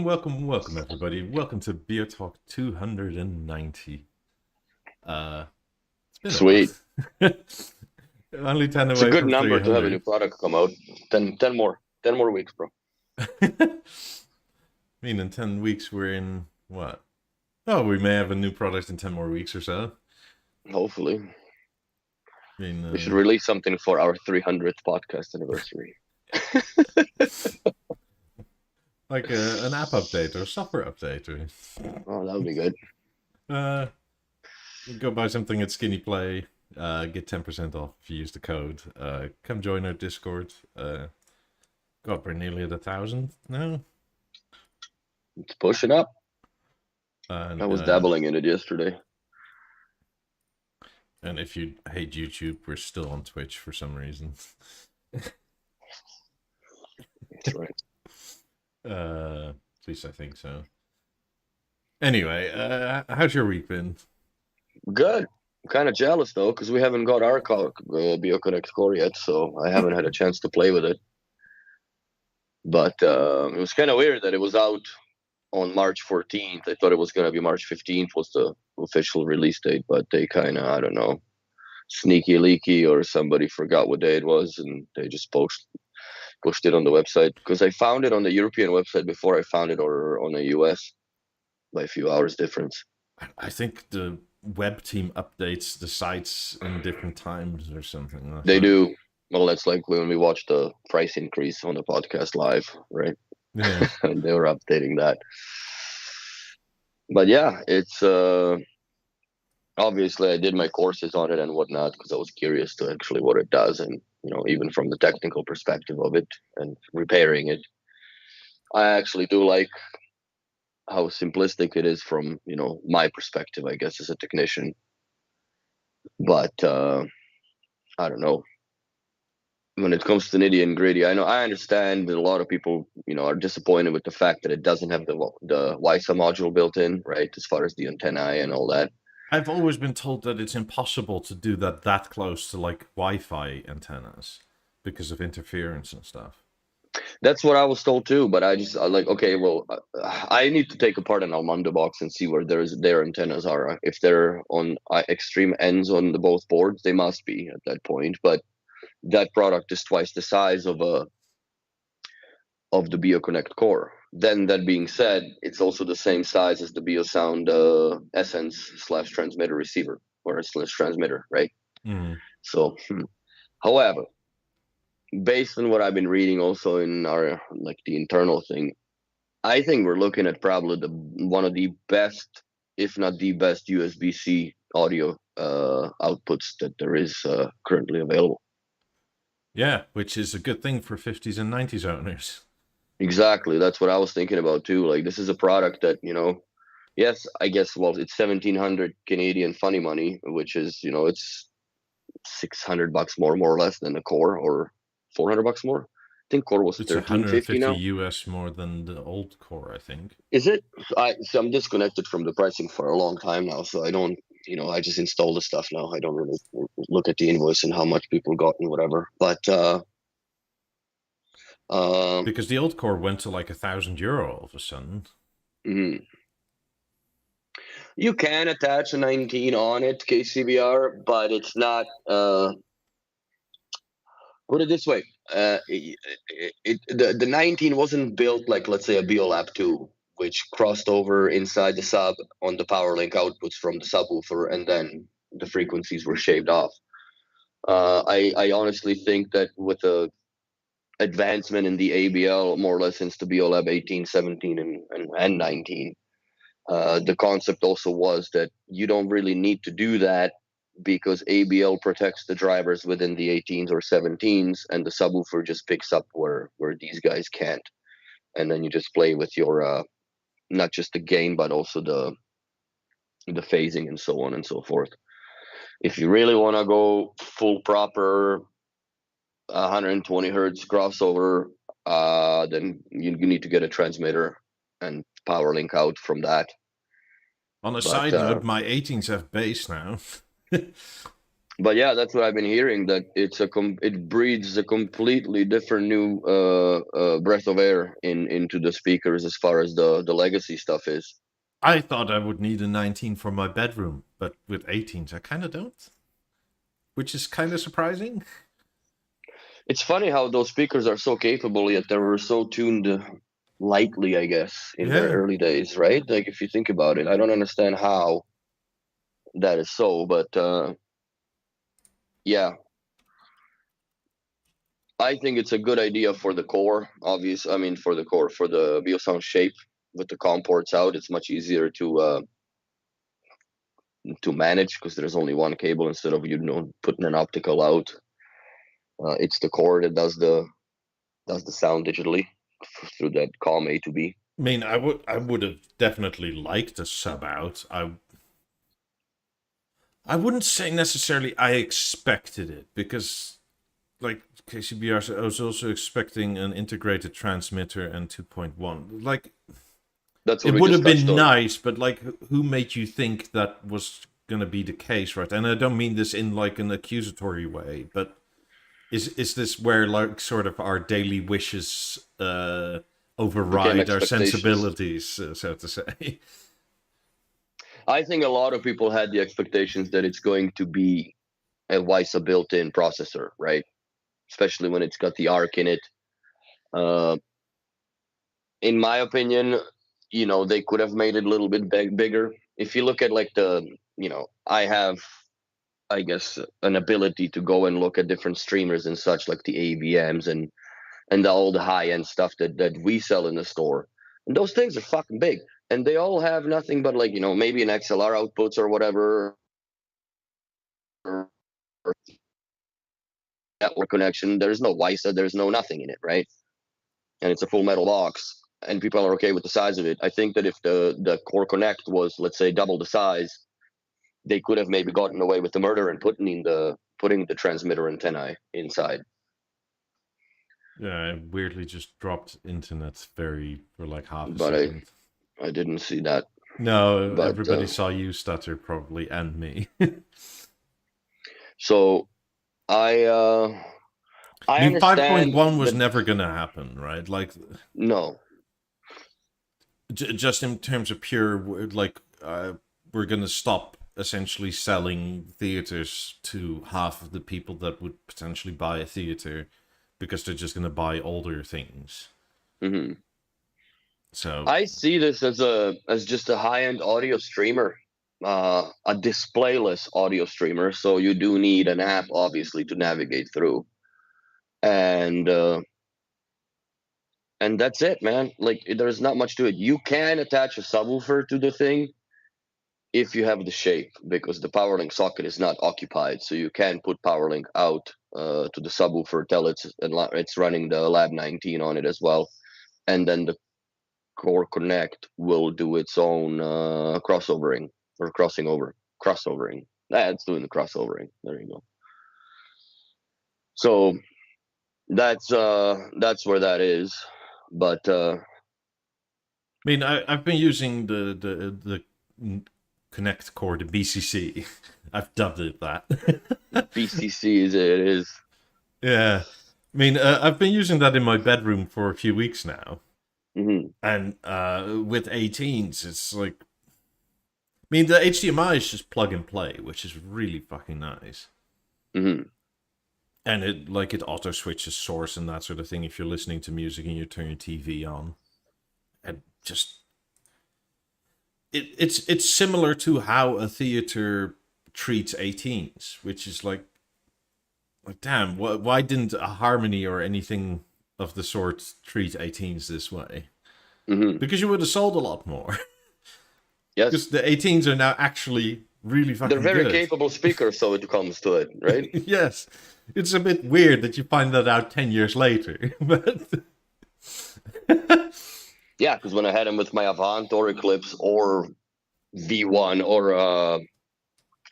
welcome, everybody. Welcome to BeoTalk 290. It's been a while. Sweet. Only 10 It's a away good from number to have a new 300. product come out. 10 more weeks, bro. I mean, in 10 weeks, we're in what? Oh, we may have a new product in 10 more weeks or so. Hopefully. I mean, We should release something for our 300th podcast anniversary. like an app update or a software update. Or, Oh, that would be good. go buy something at Skinny Play. Get 10% off if you use the code. Come join our Discord. God, we're nearly at 1,000 now. It's pushing up. And, I was dabbling in it yesterday. And if you hate YouTube, we're still on Twitch for some reason. That's right. At least I think so. Anyway, how's your week been? Good. I'm kind of jealous though, because we haven't got our BeoConnect core yet, so I haven't had a chance to play with it. But it was kind of weird that it was out on March 14th. I thought it was going to be March 15th was the official release date, but they kind of, I don't know, sneaky leaky or somebody forgot what day it was and they just pushed it on the website, because I found it on the European website before I found it on the US by a few hours difference. I think the web team updates the sites in different times or something. They do. Well, that's like when we watched the price increase on the podcast live, right? Yeah. And they were updating that. But yeah, it's obviously I did my courses on it and whatnot because I was curious to actually what it does, and even from the technical perspective of it and repairing it, I actually do like how simplistic it is from my perspective, I guess, as a technician. But I don't know, when it comes to nitty and gritty, I understand that a lot of people are disappointed with the fact that it doesn't have the Wisa module built in, right, as far as the antennae and all that. I've always been told that it's impossible to do that close to like Wi-Fi antennas because of interference and stuff. That's what I was told too, but I like, okay, well, I need to take apart an Almanda box and see where their antennas are. If they're on extreme ends on the both boards, they must be at that point. But that product is twice the size of the BeoConnect core. Then that being said, it's also the same size as the BeoSound Essence / transmitter receiver or / transmitter, right? Mm. So, however, based on what I've been reading also in our the internal thing, I think we're looking at probably one of the best, if not the best, USB-C audio outputs that there is currently available. Yeah, which is a good thing for 50s and 90s owners. Exactly, that's what I was thinking about too. Like, this is a product that yes, I guess, well, it's 1,700 Canadian funny money, which is it's $600 more or less than the core, or $400 more. I think core was It's 1,350 150 now. US more than the old core, I think. Is it? So I'm disconnected from the pricing for a long time now, so I don't, I just install the stuff now. I don't really look at the invoice and how much people got and whatever. But because the old core went to like €1,000 all of a sudden. Mm-hmm. You can attach a 19 on it, KCBR, but it's not. Put it this way: the 19 wasn't built like, let's say, a BeoLab 2, which crossed over inside the sub on the PowerLink outputs from the subwoofer, and then the frequencies were shaved off. I honestly think that with the advancement in the ABL, more or less since the BeoLab 18, 17, and 19, the concept also was that you don't really need to do that, because ABL protects the drivers within the 18s or 17s, and the subwoofer just picks up where these guys can't. And then you just play with your not just the gain, but also the phasing and so on and so forth. If you really want to go full proper 120 hertz crossover, then you need to get a transmitter and power link out from that. On a side note, my 18s have bass now. But yeah, that's what I've been hearing. That it breathes a completely different new breath of air into the speakers as far as the legacy stuff is. I thought I would need a 19 for my bedroom, but with 18s, I kind of don't, which is kind of surprising. It's funny how those speakers are so capable, yet they were so tuned lightly, I guess, in their Yeah, early days, right? Like if you think about it, I don't understand how that is so, but yeah, I think it's a good idea for the core. Obvious, I mean, for the core, for the BeoSound shape with the COM ports out, it's much easier to manage because there's only one cable instead of putting an optical out. It's the core that does the sound digitally through that COM A to B. I mean, I would have definitely liked a sub out. I wouldn't say necessarily I expected it because like KCBR, I was also expecting an integrated transmitter and 2.1. Like That's what it we would just have touched been on. nice, but like who made you think that was gonna be the case, right? And I don't mean this in like an accusatory way, but is this where like sort of our daily wishes Became override our expectations. sensibilities, so to say? I think a lot of people had the expectations that it's going to be a Wisa built-in processor, right? Especially when it's got the ARC in it. Uh, in my opinion, they could have made it a little bit bigger. If you look at like I have, I guess, an ability to go and look at different streamers and such, like the AVMs and all the high-end stuff that we sell in the store. And those things are fucking big. And they all have nothing but like, maybe an XLR outputs or whatever, or network connection. There's no WISA, there's no nothing in it, right? And it's a full metal box. And people are okay with the size of it. I think that if the Core Connect was, let's say, double the size, they could have maybe gotten away with the murder and putting the transmitter antennae inside. Yeah, I weirdly just dropped internet for like half a But second. I didn't see that. No, But everybody saw you stutter probably and me. so I uh, I I mean, understand 5.1 was that. never gonna happen, right? Like, No. just in terms of pure, like, we're gonna stop essentially selling theaters to half of the people that would potentially buy a theater because they're just gonna buy older things. Hmm. So, I see this as just a high-end audio streamer, a displayless audio streamer. So you do need an app, obviously, to navigate through, and and that's it, man. Like there's not much to it. You can attach a subwoofer to the thing if you have the shape, because the power link socket is not occupied, so you can put power link out to the subwoofer, tell it's running the Lab 19 on it as well, and then the Core Connect will do its own crossovering or crossovering. It's doing the crossovering. There you go. So that's where that is. But I mean, I've been using the Connect core, the BCC. I've dubbed it that. BCC is it is. Yeah. I mean, I've been using that in my bedroom for a few weeks now. Hmm. And with 18s, it's like, I mean, the HDMI is just plug and play, which is really fucking nice. Hmm. And it auto switches source and that sort of thing if you're listening to music and you turn your TV on. And just it's similar to how a theater treats 18s, which is like damn, why didn't a Harmony or anything of the sort treat 18s this way? Hmm. Because you would have sold a lot more. Yes, Because the 18s are now actually really they're fucking very good. capable speakers, so it comes to it, right? Yes. It's a bit weird that you find that out 10 years later, but Yeah, because when I had them with my Avant or Eclipse or V1 or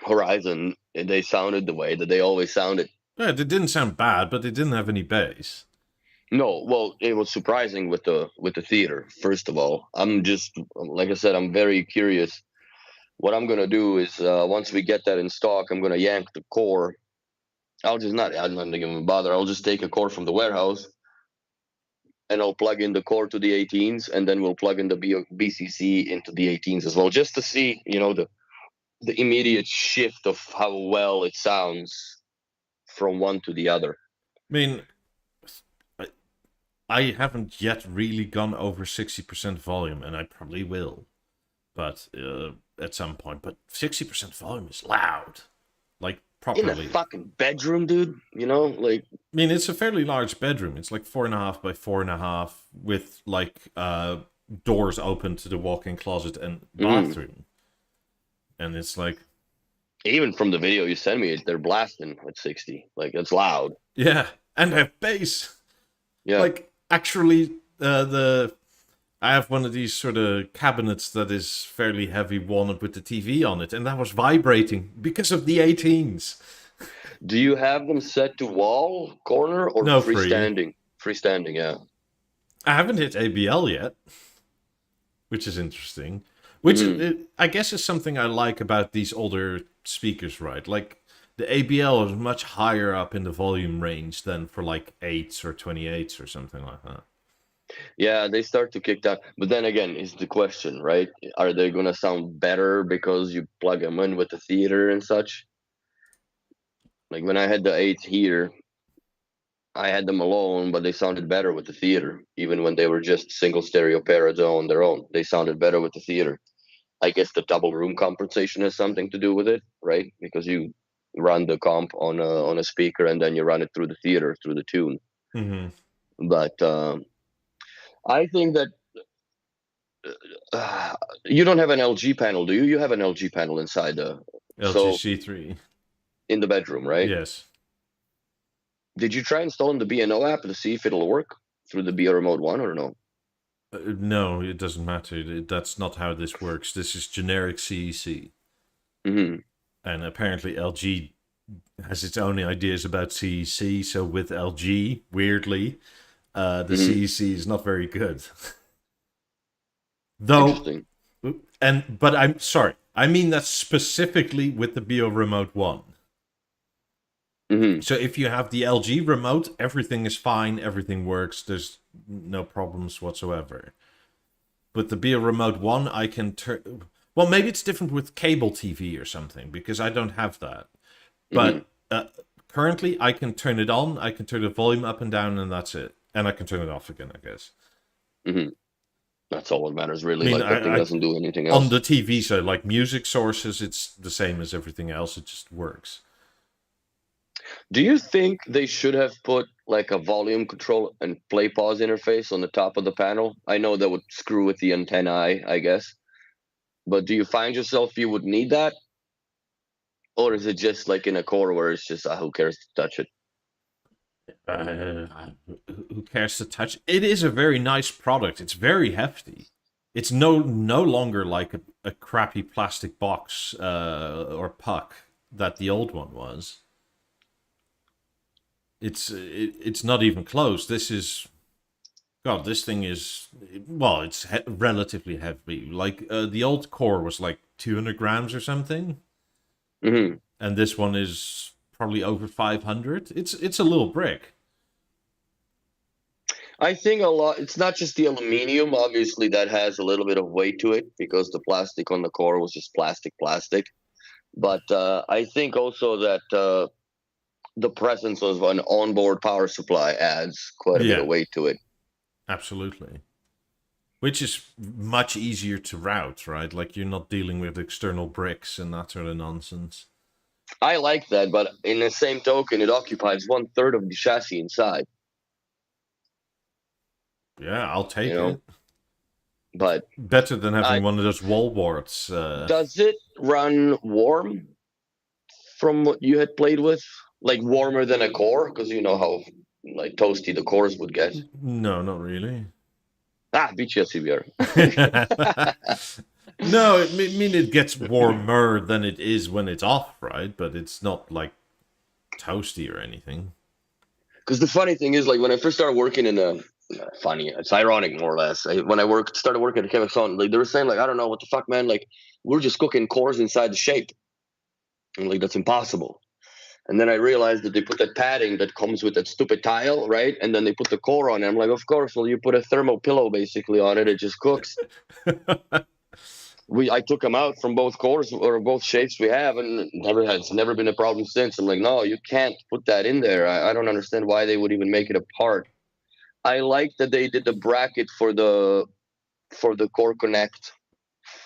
Horizon, they sounded the way that they always sounded. yeah, it didn't sound bad, but it didn't have any bass. No, well, it was surprising with the theater. First of all, I'm just like I said, I'm very curious what I'm gonna do is once we get that in stock, I'm gonna yank the core. I'm not even bother. I'll just take a core from the warehouse and I'll plug in the core to the 18s, and then we'll plug in the BCC into the 18s as well, just to see, the immediate shift of how well it sounds from one to the other. I mean, I haven't yet really gone over 60% volume, and I probably will, but at some point. But 60% volume is loud, like properly. In a fucking bedroom, dude. Like. I mean, it's a fairly large bedroom. It's like 4.5 by 4.5 with like doors open to the walk-in closet and bathroom. And it's like, even from the video you sent me, they're blasting at 60. Like, it's loud. Yeah, and have bass. Yeah. Like, actually, I have one of these sort of cabinets that is fairly heavy walnut with the TV on it, and that was vibrating because of the 18s. Do you have them set to wall, corner, or no, freestanding? Freestanding, yeah. I haven't hit ABL yet, which is interesting. Which I guess is something I like about these older speakers, right? Like, the ABL is much higher up in the volume range than for like 8s or 28s or something like that. Yeah, they start to kick down. But then again, is the question, right? Are they going to sound better because you plug them in with the theater and such? Like, when I had the 8 here, I had them alone, but they sounded better with the theater. Even when they were just single stereo pairs on their own, they sounded better with the theater. I guess the double room compensation has something to do with it, right? Because you run the comp on a speaker and then you run it through the theater, through the tune. Mm-hmm. But I think that you don't have an LG panel, do you? You have an LG panel inside the LG C3 in the bedroom, right? Yes. Did you try installing the B&O app to see if it'll work through the Beoremote One or no? No, it doesn't matter. That's not how this works. This is generic CEC. Mm-hmm. And apparently LG has its own ideas about CEC. So with LG, weirdly, the CEC is not very good. Though, but I'm sorry. I mean that specifically with the Beoremote One. Mm-hmm. So if you have the LG remote, everything is fine, everything works, there's no problems whatsoever. But the Beoremote One, I can turn... Well, maybe it's different with cable TV or something, because I don't have that. But currently, I can turn it on, I can turn the volume up and down, and that's it. And I can turn it off again, I guess. Mm-hmm. That's all that matters, really. I mean, that thing doesn't do anything else. On the TV side, like music sources, it's the same as everything else, it just works. Do you think they should have put like a volume control and play pause interface on the top of the panel? I know that would screw with the antennae, I guess. But do you find yourself you would need that? Or is it just like in a core where it's just, who cares to touch it? Who cares to touch it? It is a very nice product. It's very hefty. It's no longer like a crappy plastic box or puck that the old one was. It's not even close. This is, God, this thing is, well, it's relatively heavy. Like the old core was like 200 grams or something, mm-hmm. and this one is probably over 500. It's a little brick. I think a lot. It's not just the aluminium. Obviously, that has a little bit of weight to it because the plastic on the core was just plastic. But I think also that the presence of an onboard power supply adds quite a bit of weight to it. Absolutely. Which is much easier to route, right? Like, you're not dealing with external bricks and that sort of nonsense. I like that, but in the same token, it occupies 1/3 of the chassis inside. Yeah, I'll take it. But better than having one of those wall warts. Does it run warm from what you had played with? Like warmer than a core? Because you know how like toasty the cores would get. No, not really. Bici CBR. No, I mean it gets warmer than it is when it's off, right? But it's not like toasty or anything. Because the funny thing is, like when I first started working in funny. It's ironic, more or less. When I started working at Chemixon, like they were saying, like, I don't know what the fuck, man. Like, we're just cooking cores inside the shape. I'm like, that's impossible. And then I realized that they put that padding that comes with that stupid tile, right? And then they put the core on it. I'm like, of course. Well, you put a thermal pillow basically on it. It just cooks. I took them out from both cores or both shapes we have, and it's never been a problem since. I'm like, no, you can't put that in there. I don't understand why they would even make it a part. I like that they did the bracket for the core connect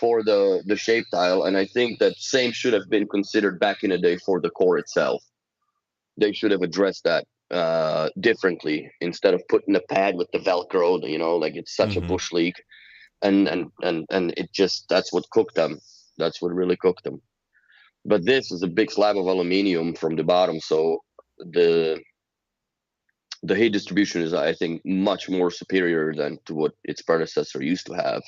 for the shape tile, and I think that same should have been considered back in the day for the core itself. They should have addressed that differently instead of putting a pad with the Velcro. You know, like it's such a bush league, and it just, that's what cooked them. That's what really cooked them. But this is a big slab of aluminium from the bottom, so the heat distribution is, I think, much more superior than to what its predecessor used to have.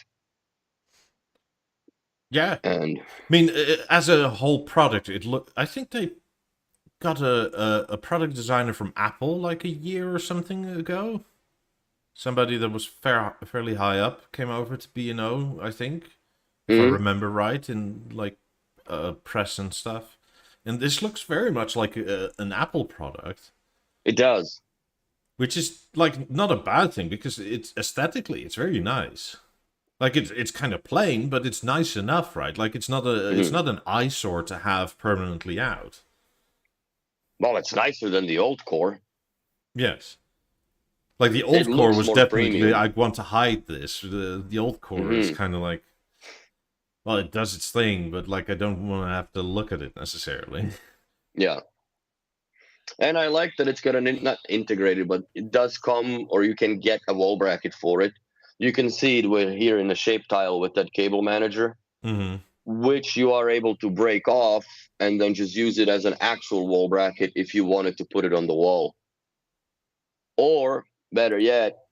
Yeah, and I mean, as a whole product, I think they got a product designer from Apple like a year or something ago. Somebody that was fairly high up came over to B&O, I think, if I remember right, in like press and stuff. And this looks very much like an Apple product. It does. Which is like not a bad thing, because it's aesthetically it's very nice. Like it's kind of plain, but it's nice enough, right? Like it's not an eyesore to have permanently out. Well, it's nicer than the old core. Yes. Like the old core was definitely premium. I want to hide this. The old core is kind of like, well, it does its thing, but like I don't want to have to look at it necessarily. Yeah. And I like that it's got not integrated, but it does come, or you can get a wall bracket for it. You can see it here in the shape tile with that cable manager, which you are able to break off and then just use it as an actual wall bracket if you wanted to put it on the wall. Or better yet,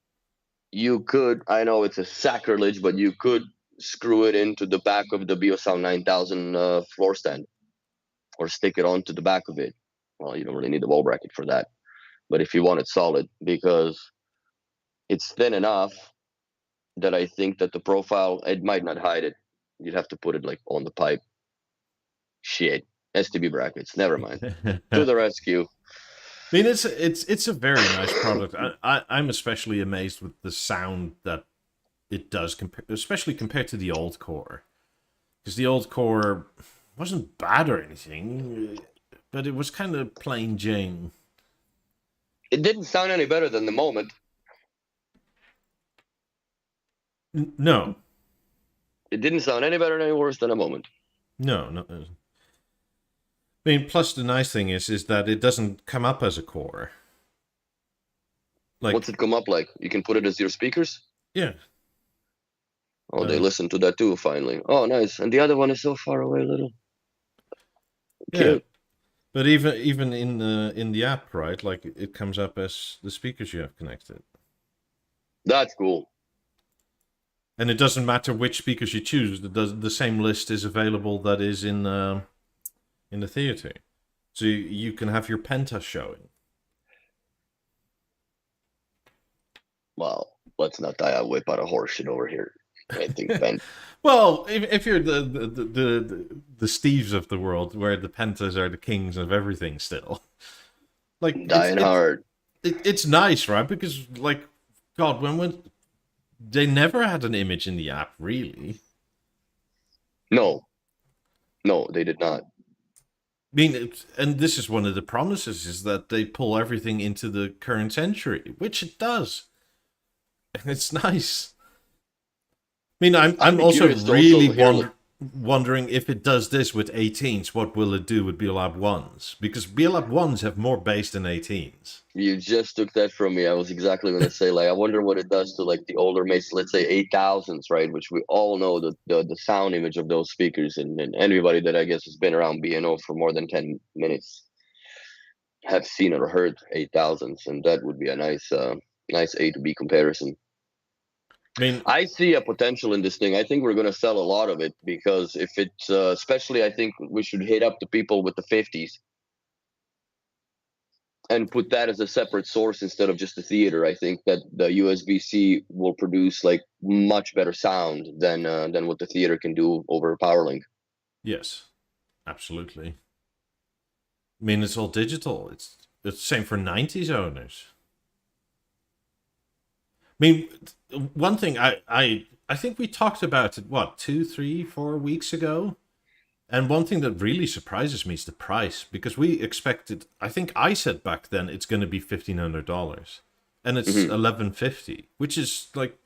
you could, I know it's a sacrilege, but you could screw it into the back of the BeoSound 9000 floor stand, or stick it onto the back of it. Well, you don't really need the wall bracket for that, but if you want it solid, because it's thin enough that I think that the profile, it might not hide it. You'd have to put it like on the pipe. Shit, STB brackets. Never mind. To the rescue. I mean, it's a very nice product. I'm especially amazed with the sound that it does, especially compared to the old core, because the old core wasn't bad or anything, but it was kind of plain Jane. It didn't sound any better than the Moment. No. It didn't sound any better or any worse than a Moment. No. I mean, plus the nice thing is that it doesn't come up as a core. Like, what's it come up like? You can put it as your speakers? Yeah. Oh, they listen to that too, finally. Oh, nice. And the other one is so far away, little. Cute. Yeah. But even in the app, right? Like it comes up as the speakers you have connected. That's cool. And it doesn't matter which speakers you choose. The same list is available that is in the theater, so you can have your penta showing. Well, let's not whip out a horse shit over here. I think well, if you're the Steves of the world, where the pentas are the kings of everything, still, like dying hard. It's nice, right? Because like, God, when they never had an image in the app, really. No, they did not. I mean, and this is one of the promises, is that they pull everything into the current century, which it does. And it's nice. I mean, I'm also really wondering if it does this with 18s, what will it do with Beolab 1s? Because Beolab 1s have more bass than 18s. You just took that from me. I was exactly going to say, like, I wonder what it does to, like, the older mates, let's say 8000s, right? Which we all know the sound image of those speakers, and anybody that I guess has been around B&O for more than 10 minutes have seen or heard 8000s, and that would be a nice A to B comparison. I mean, I see a potential in this thing. I think we're going to sell a lot of it, because if it's, especially, I think we should hit up the people with the 50s. and put that as a separate source instead of just the theater, I think that the USB-C will produce like much better sound than what the theater can do over PowerLink. Yes, absolutely. I mean, it's all digital. It's the same for 90s owners. I mean, one thing I think we talked about it, what, 2, 3, 4 weeks ago? And one thing that really surprises me is the price, because we expected, I think I said back then it's going to be $1,500, and it's $1,150, which is like,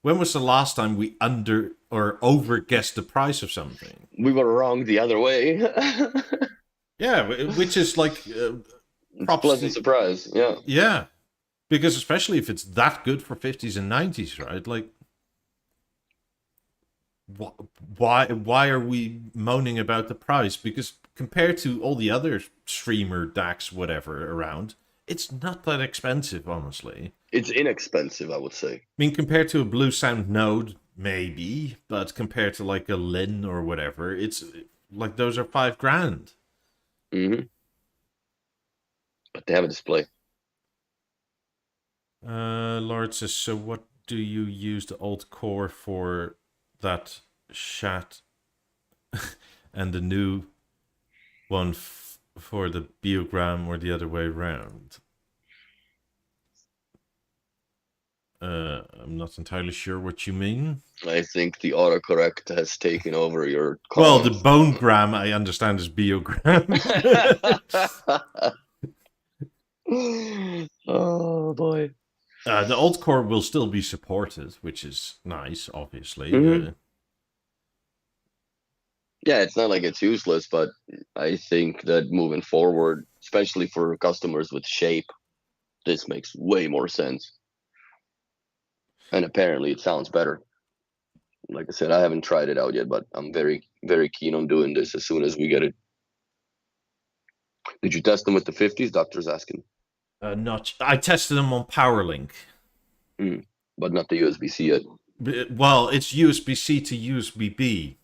when was the last time we under or over guessed the price of something? We were wrong the other way. Yeah, which is like It's a pleasant surprise. Yeah. Yeah, because especially if it's that good for 50s and 90s, right? Like, why are we moaning about the price? Because compared to all the other streamer DACs, whatever around, it's not that expensive, honestly. It's inexpensive, I would say. I mean, compared to a Blue Sound Node, maybe, but compared to like a Lin or whatever, it's like those are $5,000. But they have a display. Lord says, so what do you use the old core for that chat and the new one for the Beogram, or the other way around? I'm not entirely sure what you mean. I think the autocorrect has taken over your Well, the columns. Bonegram, I understand, is Beogram. Oh boy. The old core will still be supported, which is nice, obviously. Yeah, it's not like it's useless, but I think that moving forward, especially for customers with shape, this makes way more sense. And apparently it sounds better. Like I said, I haven't tried it out yet, but I'm very, very keen on doing this as soon as we get it. Did you test them with the 50s? Doctor's asking. Not. I tested them on PowerLink. But not the USB-C yet. Well, it's USB-C to USB-B.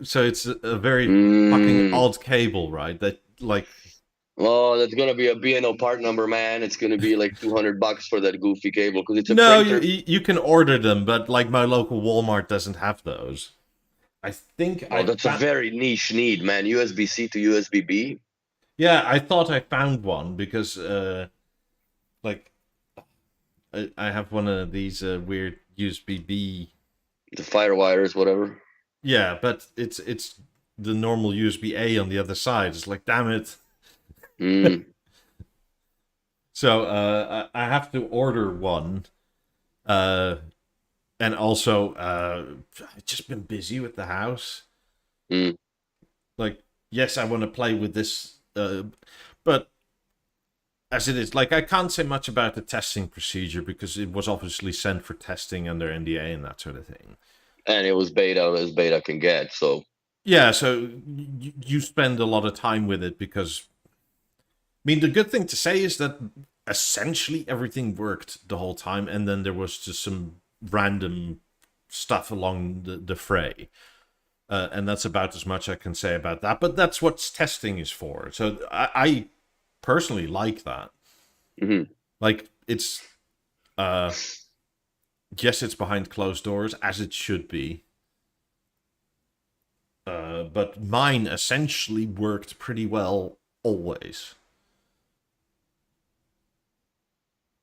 So it's a very fucking odd cable, right? That like. Oh, that's gonna be a B&O part number, man. It's gonna be like $200 for that goofy cable because it's a no, printer. you can order them, but like my local Walmart doesn't have those. I think. Oh, that's a very niche need, man. USB-C to USB-B. Yeah, I thought I found one because, like, I have one of these weird USB-B. The FireWires, whatever. Yeah, but it's the normal USB-A on the other side. It's like, damn it. So I have to order one. And also, I've just been busy with the house. Like, yes, I want to play with this, but as it is, like, I can't say much about the testing procedure because it was obviously sent for testing under NDA and that sort of thing. And it was beta as beta can get, so. Yeah, so you spend a lot of time with it because, I mean, the good thing to say is that essentially everything worked the whole time, and then there was just some random stuff along the fray. And that's about as much I can say about that. But that's what testing is for. So I personally like that. Like, it's... yes, it's behind closed doors, as it should be. But mine essentially worked pretty well always.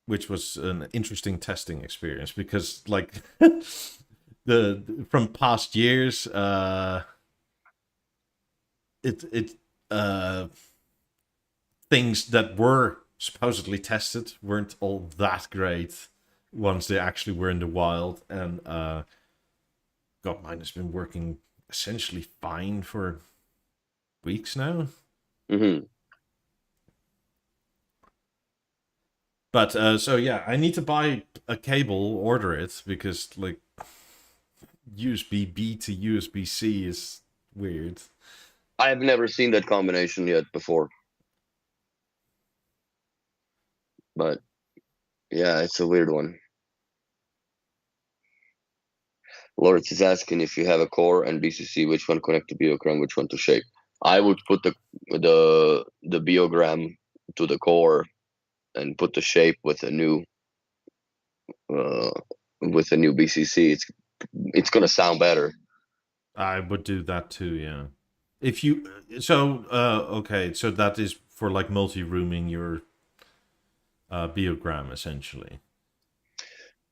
Which was an interesting testing experience because, like... from past years, things that were supposedly tested weren't all that great once they actually were in the wild, and God, mine has been working essentially fine for weeks now. But so yeah, I need to buy a cable, order it, because like USB-B to USB-C is weird. I've never seen that combination yet before. But yeah, it's a weird one. Lawrence is asking if you have a core and BCC, which one connect to Beogram, which one to shape. I would put the Beogram to the core and put the shape with a new BCC, it's gonna sound better. I would do that too, yeah. If you okay, so that is for like multi-rooming your Beogram essentially.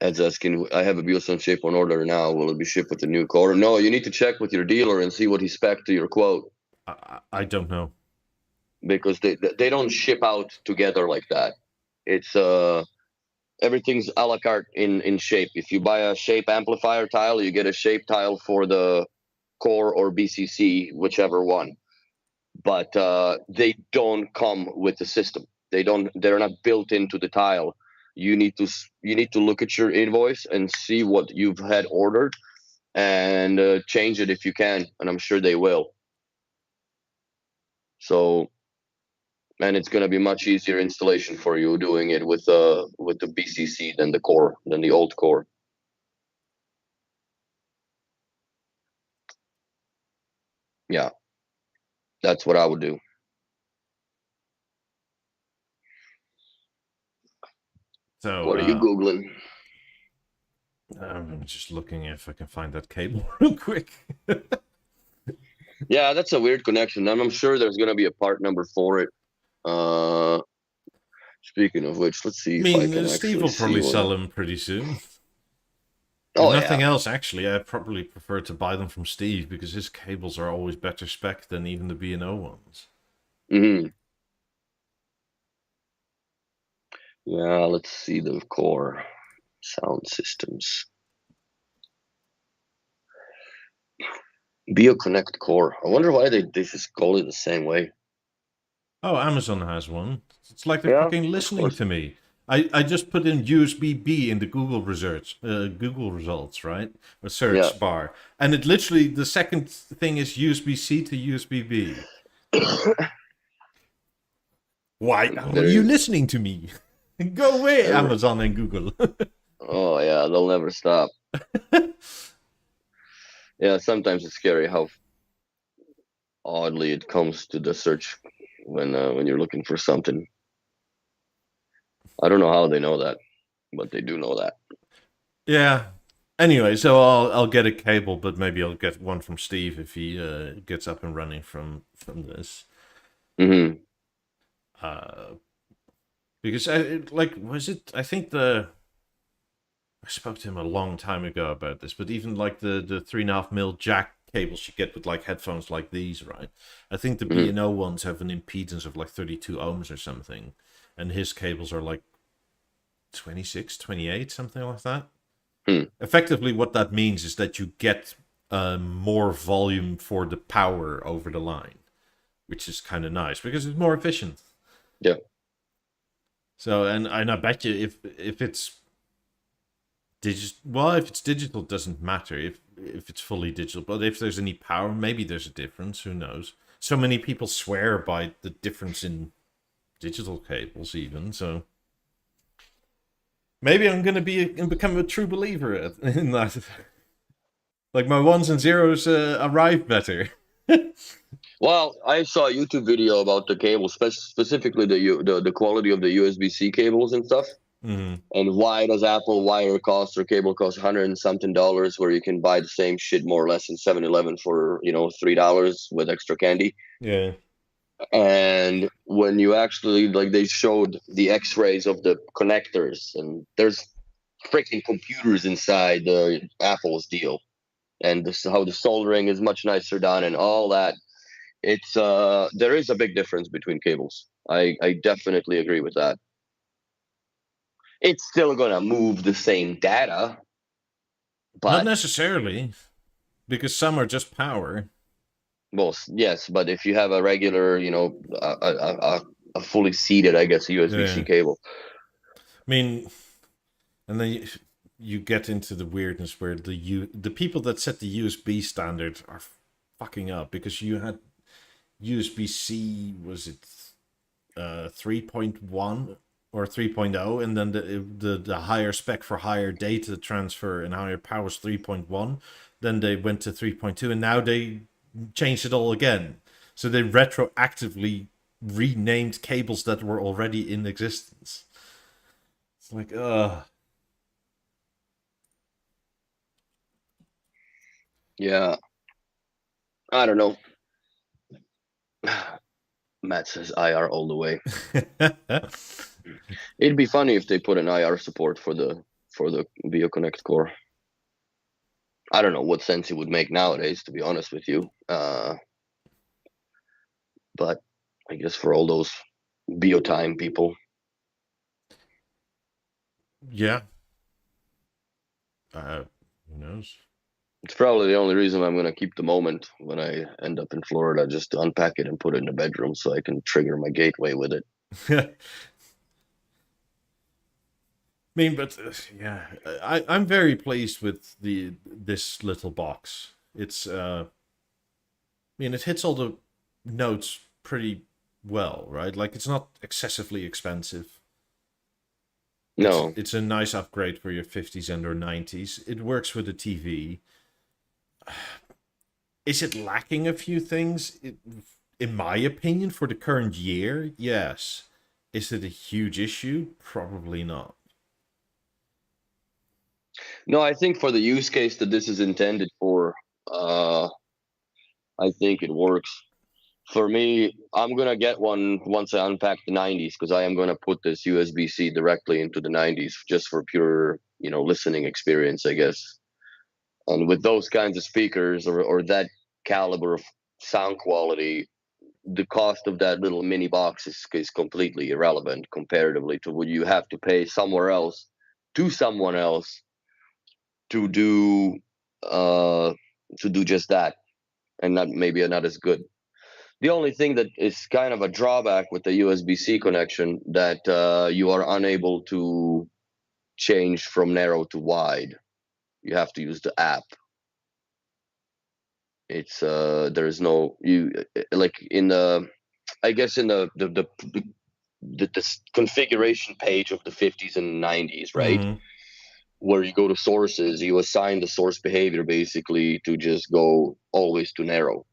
Ed's asking, I have a BeoSound shape on order now. Will it be shipped with the new core? No, you need to check with your dealer and see what he spec to your quote, I don't know. because they don't ship out together like that. It's everything's a la carte in shape. If you buy a shape amplifier tile, you get a shape tile for the core or BCC, whichever one. But they don't come with the system. They're not built into the tile. You need to look at your invoice and see what you've had ordered, and change it if you can, and I'm sure they will. So, and it's going to be much easier installation for you doing it with the BCC than the old core. Yeah, that's what I would do. So What are you googling? I'm just looking if I can find that cable real quick. Yeah, that's a weird connection, and I'm sure there's going to be a part number for it. Speaking of which, let's see I if I mean, can Steve actually will probably see sell one. them pretty soon. If Oh nothing yeah. else, actually, I probably prefer to buy them from Steve because his cables are always better spec than even the B&O ones. Mm-hmm. Yeah, let's see the core sound systems. BeoConnect core. I wonder why they just call it the same way. Oh, Amazon has one. It's like they're Yeah, fucking of listening course. to me. I just put in USB-B in the Google results, right? Or Yeah. search bar. And it literally, the second thing is USB-C to USB-B. Why are you There. listening to me? Go away, Ever. Amazon and Google. Oh yeah, they'll never stop. Yeah, sometimes it's scary how oddly it comes to the search when you're looking for something. I don't know how they know that, but they do know that. Yeah. Anyway, so I'll get a cable, but maybe I'll get one from Steve if he gets up and running from this. Mm-hmm. Uh, because was it? I think I spoke to him a long time ago about this, but even like the 3.5 mm jack cables you get with like headphones like these, right? I think the Mm-hmm. B&O ones have an impedance of like 32 ohms or something, and his cables are like 26, 28, something like that. Hmm. Effectively, what that means is that you get more volume for the power over the line, which is kind of nice because it's more efficient. Yeah. So, and I bet you if it's digital, if it's digital, it doesn't matter if it's fully digital. But if there's any power, maybe there's a difference. Who knows? So many people swear by the difference in digital cables, even so. Maybe I'm gonna become a true believer in that. Like my ones and zeros arrive better. Well, I saw a YouTube video about the cables, specifically the quality of the USB-C cables and stuff. Mm-hmm. And why does Apple wire cost or cable cost $100 and something, where you can buy the same shit more or less in 7-Eleven for $3 with extra candy? Yeah. And when you actually, like, they showed the X-rays of the connectors, and there's freaking computers inside the Apple's deal, and how the soldering is much nicer done and all that. It's there is a big difference between cables. I definitely agree with that. It's still gonna move the same data, Not but necessarily, because some are just power. well, yes, but if you have a regular, a fully seated, I guess, USB-C Yeah. cable. I mean, and then you get into the weirdness where the people that set the USB standard are fucking up because you had USB-C, was it 3.1 or 3.0, and then the higher spec for higher data transfer and higher power was 3.1. Then they went to 3.2, and now they changed it all again. So they retroactively renamed cables that were already in existence. It's like, Yeah, I don't know. Matt says IR all the way. It'd be funny if they put an IR support for the BeoConnect core. I don't know what sense it would make nowadays, to be honest with you. But I guess for all those BeoTime people. Yeah. Who knows? It's probably the only reason I'm going to keep the moment when I end up in Florida, just to unpack it and put it in the bedroom so I can trigger my gateway with it. I mean, but yeah, I'm very pleased with this little box. It's I mean, it hits all the notes pretty well, right? Like, it's not excessively expensive. No, It's a nice upgrade for your 50s and or 90s. It works with the TV. Is it lacking a few things? In my opinion, for the current year, yes. Is it a huge issue? Probably not. no, I think for the use case that this is intended for, I think it works. For me, I'm gonna get one once I unpack the 90s because I am gonna put this USB-C directly into the 90s just for pure, listening experience, I guess. And with those kinds of speakers or that caliber of sound quality, the cost of that little mini box is completely irrelevant comparatively to what you have to pay somewhere else to someone else to do uh just that, and not as good. The only thing that is kind of a drawback with the USB-C connection that you are unable to change from narrow to wide. You have to use the app. It's there's no you like in the I guess in the configuration page of the 50s and 90s, right? Mm-hmm. Where you go to sources, you assign the source behavior basically to just go always to narrow.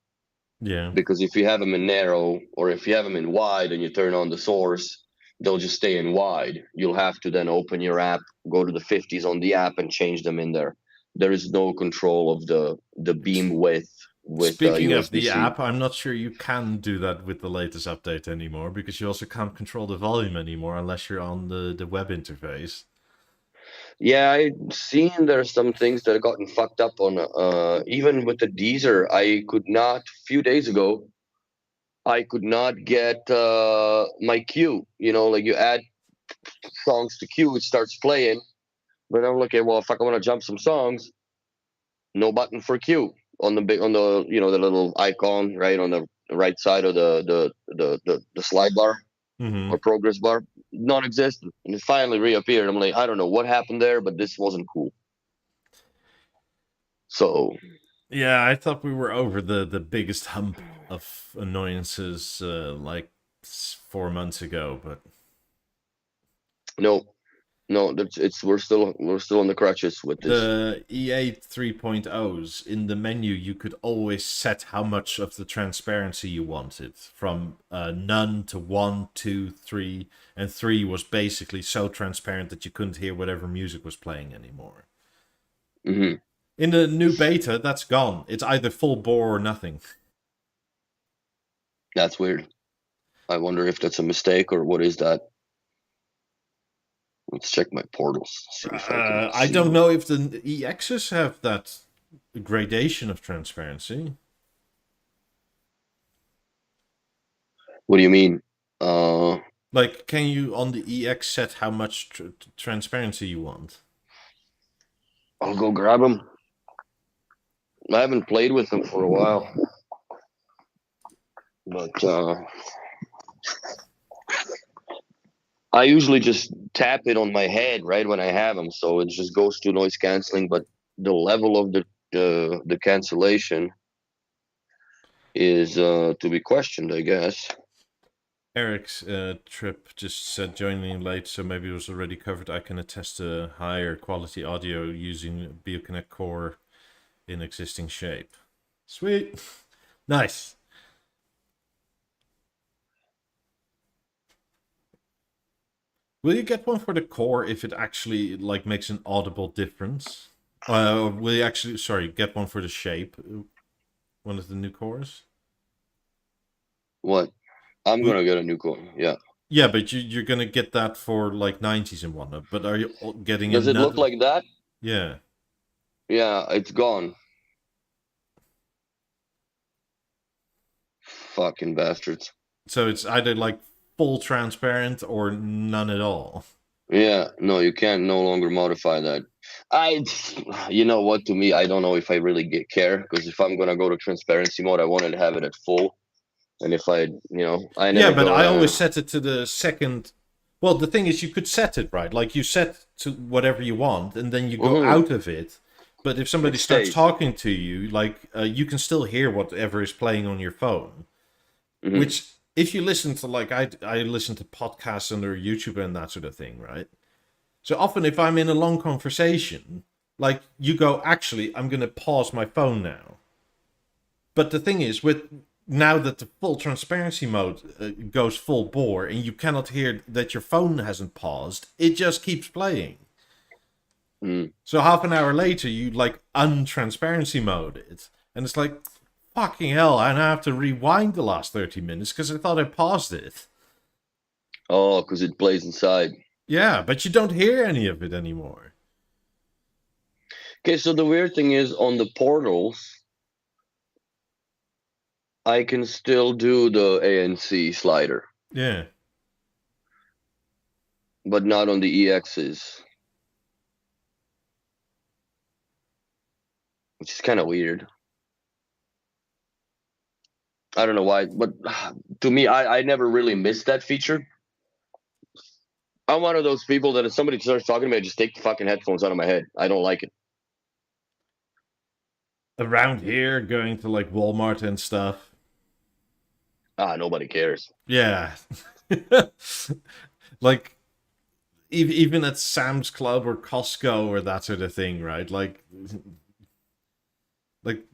Yeah. Because if you have them in narrow or if you have them in wide and you turn on the source, they'll just stay in wide. You'll have to then open your app, go to the 50s on the app and change them in there. There is no control of the beam width with Speaking of the USB-C. app, I'm not sure you can do that with the latest update anymore, because you also can't control the volume anymore unless you're on the web interface. Yeah, I've seen there's some things that have gotten fucked up on even with the Deezer. I could not a few days ago. I could not get my queue. Like you add songs to queue, it starts playing. But I'm looking, well, if I want to jump some songs, no button for queue on the big on the the little icon right on the right side of the slide bar Mm-hmm. or progress bar, non-existent, and it finally reappeared. I'm like, I don't know what happened there, but this wasn't cool. So Yeah, I thought we were over the biggest hump of annoyances like 4 months ago, but no, no, it's we're still on the crutches with this. the E8 3.0s, in the menu, you could always set how much of the transparency you wanted, from none to 1, 2, 3, and 3 was basically so transparent that you couldn't hear whatever music was playing anymore. Hmm. In the new beta, that's gone. It's either full bore or nothing. That's weird. I wonder if that's a mistake or what is that. Let's check my portals. See if I can I see. don't know if the EXs have that gradation of transparency. What do you mean? Uh, Like, can you on the EX set how much transparency you want? I'll go grab them. I haven't played with them for a while, but I usually just tap it on my head right when I have them, so it just goes to noise canceling. But the level of the cancellation is to be questioned, I guess. Eric's trip just said joining late, so maybe it was already covered. I can attest to higher quality audio using BeoConnect Core in existing shape. Sweet. Nice. Will you get one for the core if it actually like makes an audible difference? Will you actually, sorry, get one for the shape? One of the new cores? What? I'm Will, gonna get a new core. Yeah. yeah, but you're gonna get that for like 90s and whatnot. But are you getting Does it look another? like that? Yeah. Yeah, it's gone. Fucking bastards. So it's either like full transparent or none at all. Yeah, no, you can't no longer modify that. I, you know what? To me, I don't know if I really care because if I'm gonna go to transparency mode, I wanted to have it at full. And if I Yeah, never but go. I always set it to the second. Well, the thing is, you could set it right. Like you set to whatever you want, and then you go Mhm, out of it. But if somebody it starts stays. talking to you, like you can still hear whatever is playing on your phone. Hmm. Which, if you listen to like I listen to podcasts under YouTube and that sort of thing, right? So often, if I'm in a long conversation, like you go, actually, I'm going to pause my phone now. But the thing is, with now that the full transparency mode goes full bore and you cannot hear that your phone hasn't paused, it just keeps playing. Mm. So half an hour later, you like untransparency mode it, and it's like, fucking hell, I now have to rewind the last 30 minutes because I thought I paused it. Oh, because it plays inside. Yeah, but you don't hear any of it anymore. Okay, so the weird thing is on the portals, I can still do the ANC slider, Yeah. but not on the EXs, which is kind of weird. I don't know why, but to me, I never really missed that feature. I'm one of those people that if somebody starts talking to me, I just take the fucking headphones out of my head. I don't like it. Around here, going to like Walmart and stuff. Nobody cares. Yeah. Like, even at Sam's Club or Costco or that sort of thing, right? Like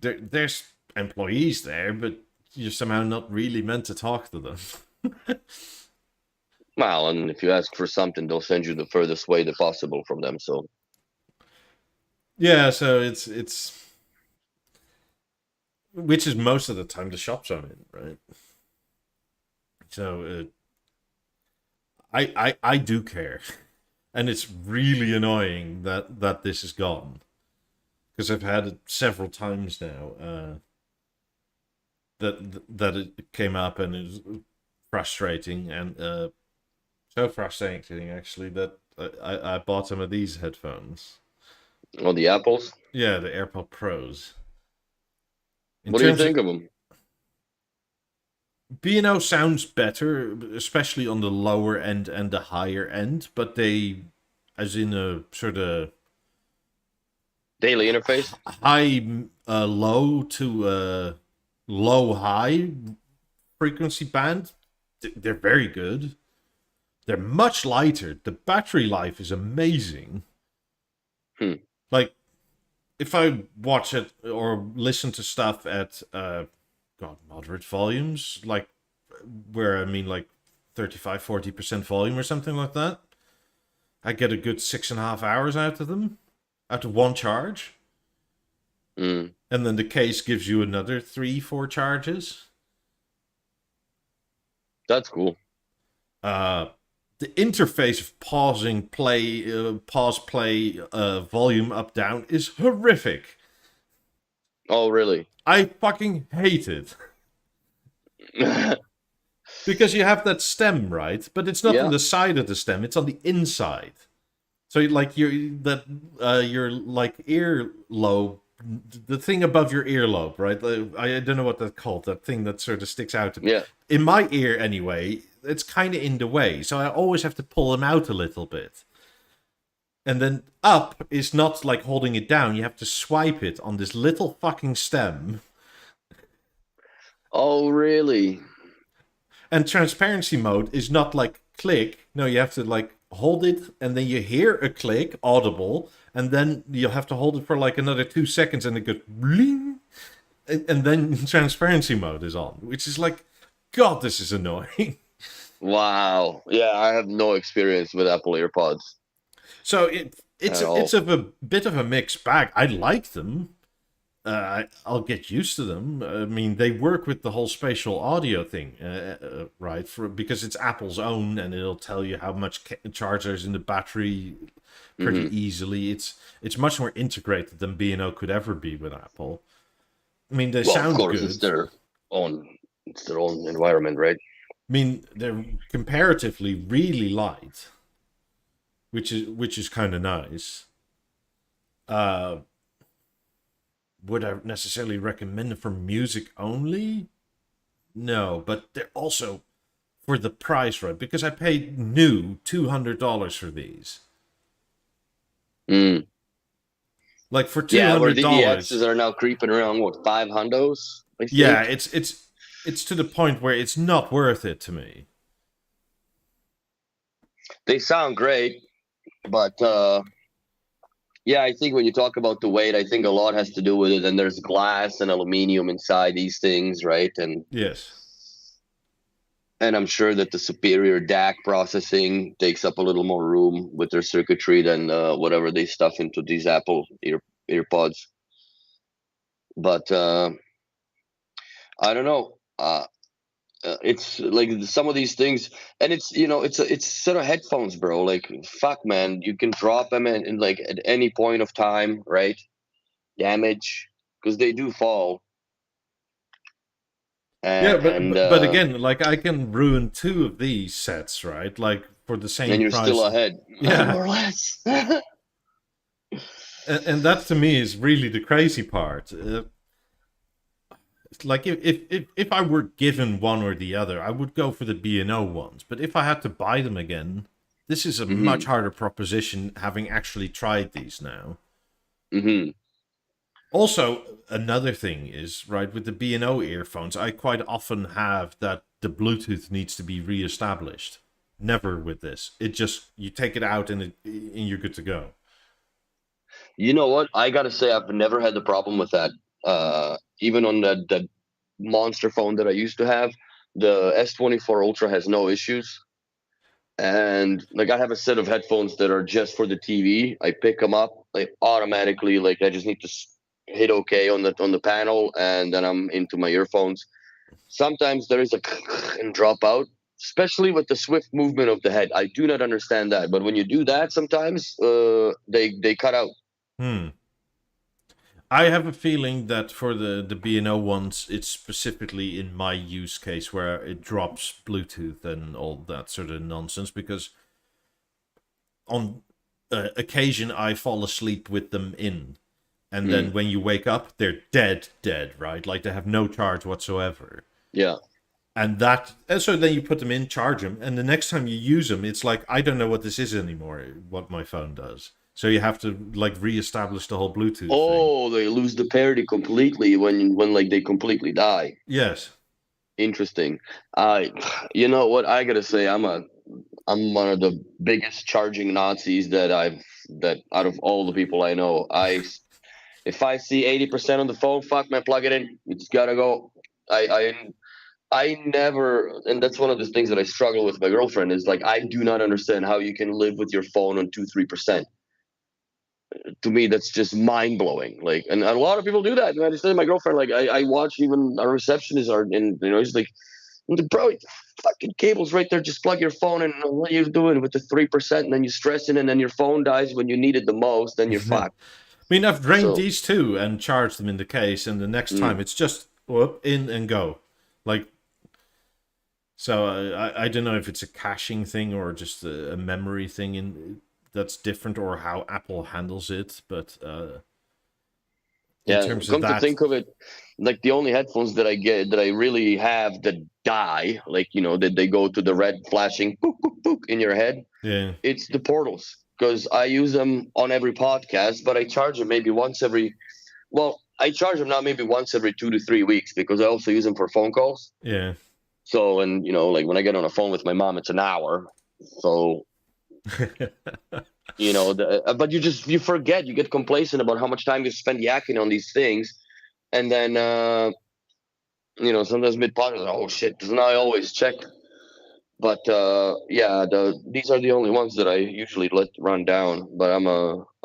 there's employees there, but you're somehow not really meant to talk to them. Well, and if you ask for something, they'll send you the furthest way possible from them. So, Yeah, so it's which is most of the time the shops I'm in, right? So I do care, and it's really annoying that this is gone because I've had it several times now. That it came up and it was frustrating and so frustrating actually that I bought some of these headphones. oh, the apples. Yeah, the AirPod Pros. In What do you terms of think of them? B&O sounds better, especially on the lower end and the higher end, but they, as in a sort of Daily interface. high low to low high frequency band, they're very good. They're much lighter. The battery life is amazing. Hmm. Like if I watch it or listen to stuff at moderate volumes, like where I mean like 35-40% volume or something like that, I get a good 6.5 hours out of them, out of one charge. Mm. And then the case gives you another 3-4 charges. That's cool. The interface of pause, play, volume up, down is horrific. Oh, really? I fucking hate it. Because you have that stem, right? But it's not on Yeah. the side of the stem, it's on the inside. So like your like ear lobe, the thing above your earlobe, right? I don't know what that's called, that thing that sort of sticks out. Yeah. In my ear anyway, it's kind of in the way, so I always have to pull them out a little bit. And then up is not like holding it down, you have to swipe it on this little fucking stem. Oh, really? And transparency mode is not like click. No, you have to like hold it and then you hear a click, audible, and then you'll have to hold it for like another 2 seconds and it goes bling, and then transparency mode is on, which is like, God, this is annoying. Wow. Yeah, I have no experience with Apple AirPods So at it's all. of a bit of a mixed bag. I like them. I'll get used to them. I mean, they work with the whole spatial audio thing, right? Because it's Apple's own, and it'll tell you how much charge there's in the battery pretty Hmm. easily. It's much more integrated than B&O could ever be with Apple. I mean, they Well, of sound course, it's good. their own environment, right? I mean, they're comparatively really light, which is kind of nice. Uh, would I necessarily recommend it for music only? No, but they're also for the price, right? Because I paid new $200 for these. Mm. Like for two Yeah, where hundred the EXs dollars, are now creeping around, what, five hundos, I yeah, think. it's to the point where it's not worth it to me. They sound great, but yeah, I think when you talk about the weight, I think a lot has to do with it. And there's glass and aluminum inside these things, right? Yes. And I'm sure that the superior DAC processing takes up a little more room with their circuitry than whatever they stuff into these Apple earpods. But I don't know. It's like some of these things, and it's sort of headphones, bro. Like fuck, man, you can drop them in like at any point of time, right? Damage, because they do fall, Yeah, and but again, like I can ruin two of these sets, right? Like for the same and you're still price. ahead, Yeah, more or less. and that to me is really the crazy part. Like if I were given one or the other, I would go for the B&O ones. But if I had to buy them again, this is a much Hmm. harder proposition having actually tried these now. Hmm. Also, another thing is, right, with the B&O earphones, I quite often have that the Bluetooth needs to be reestablished. Never with this. It just you take it out and you're good to go. You know what? I gotta say, I've never had the problem with that. Even on the monster phone that I used to have, the S24 Ultra has no issues. And like I have a set of headphones that are just for the TV. I pick them up like automatically. Like I just need to hit OK on the panel, and then I'm into my earphones. Sometimes there is a and drop out, especially with the swift movement of the head. I do not understand that, but when you do that, sometimes they cut out. Hmm. I have a feeling that for the B&O ones, it's specifically in my use case where it drops Bluetooth and all that sort of nonsense because on occasion I fall asleep with them in, and then Mm, when you wake up, they're dead, right? Like they have no charge whatsoever. yeah. And so then you put them in, charge them, and the next time you use them, it's like I don't know what this is anymore. What my phone does, so you have to like reestablish the whole Bluetooth thing. Oh, they lose the parity completely when like they completely die. Yes. Interesting. I, you know what I gotta say, I'm one of the biggest charging Nazis that out of all the people I know. If I see 80% on the phone, fuck man, plug it in. It's gotta go. I never, and that's one of the things that I struggle with my girlfriend is like I do not understand how you can live with your phone on 2-3%. To me, that's just mind blowing. Like, and a lot of people do that. And I understand my girlfriend. Like, I watch even our receptionists are, and he's like, bro, fucking cables right there. Just plug your phone in. What are you doing with the 3%? And then you stress it, and then your phone dies when you need it the most. Then you're I fucked. mean, I've drained So, these too and charged them in the case, and the next time mm, it's just whoop, in and go. Like, so I don't know if it's a caching thing or just a memory thing that's different or how Apple handles it, but in yeah. terms of Come to that, think of it, like the only headphones that I get that I really have that die, like that they go to the red flashing boop boop boop in your head. yeah. It's the portals because I use them on every podcast, but I charge them maybe once every. Well, I charge them now maybe once every 2 to 3 weeks because I also use them for phone calls. Yeah. So, and like when I get on a phone with my mom, it's an hour. So, but you forget, you get complacent about how much time you spend yakking on these things, and then sometimes mid podcast, oh shit, doesn't I always check? But yeah, these are the only ones that I usually let run down. But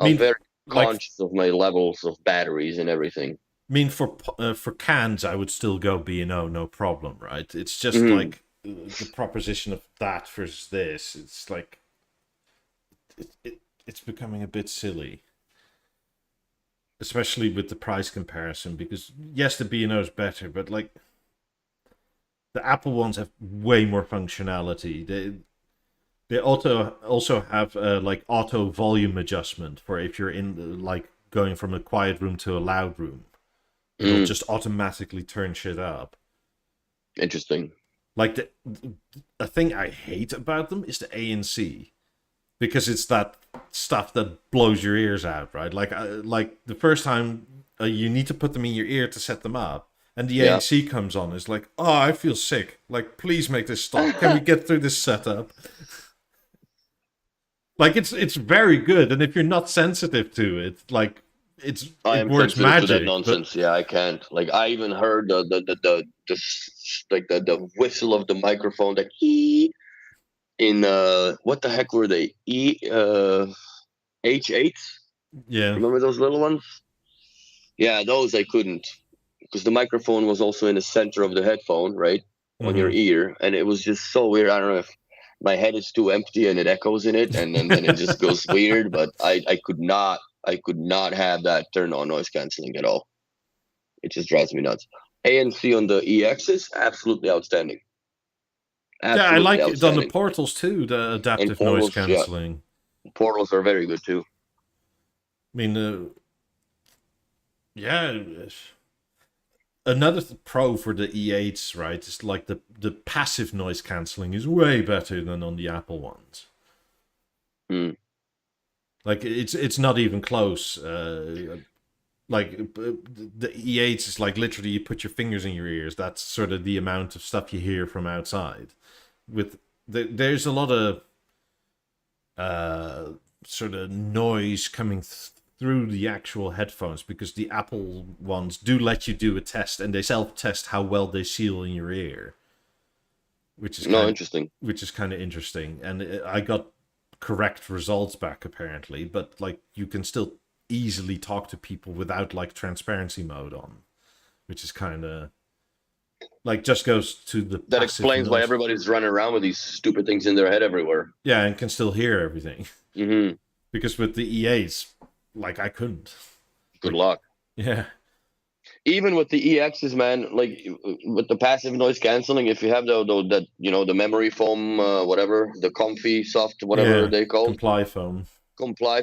I I'm mean, very like, conscious of my levels of batteries and everything. for cans, I would still go B&O, no problem, right? It's just Hmm. like the proposition of that versus this. It's like it's becoming a bit silly, especially with the price comparison. Because yes, the B&O is better, but like the Apple ones have way more functionality. They also have like auto volume adjustment for if you're in like going from a quiet room to a loud room. It'll Mm, just automatically turn shit up. interesting. Like the thing I hate about them is the ANC because it's that stuff that blows your ears out, right? Like the first time you need to put them in your ear to set them up, and the Yeah. ANC comes on. It's like, oh, I feel sick. Like, please make this stop. Can we get through this setup? Like, it's very good, and if you're not sensitive to it, like I it am works sensitive to that magic. But nonsense. Yeah, I can't. Like, I even heard like the whistle of the microphone, that e in what the heck were they? H8s. yeah, Remember those little ones? Yeah, those I couldn't, because the microphone was also in the center of the headphone, right, on your mm-hmm. ear, and it was just so weird. I don't know if my head is too empty and it echoes in it, and then it just goes weird. But I could not have that turn on noise canceling at all. It just drives me nuts. ANC on the EXs, absolutely outstanding. Yeah, I Absolutely like it on the outstanding. portals too. The And adaptive noise portals, yeah, canceling. portals are very good too. I mean, yeah. Another pro for the E8s, right, is like the passive noise canceling is way better than on the Apple ones. Mm. Like it's not even close. Like the E8s is like literally you put your fingers in your ears. That's sort of the amount of stuff you hear from outside. With there's a lot of sort of noise coming through the actual headphones because the Apple ones do let you do a test and they self-test how well they seal in your ear, which is No, kind interesting. which is kind of interesting. And I got correct results back apparently, but like you can still easily talk to people without like transparency mode on, which is kind of like just goes to the That passive explains why noise. everybody's running around with these stupid things in their head everywhere. Yeah, and can still hear everything Hmm. because with the EAs, like I couldn't. Good Like, luck. yeah, Even with the EXs, man, like with the passive noise canceling, if you have that, the memory foam, whatever, the comfy soft, whatever yeah, they called, comply foam. comply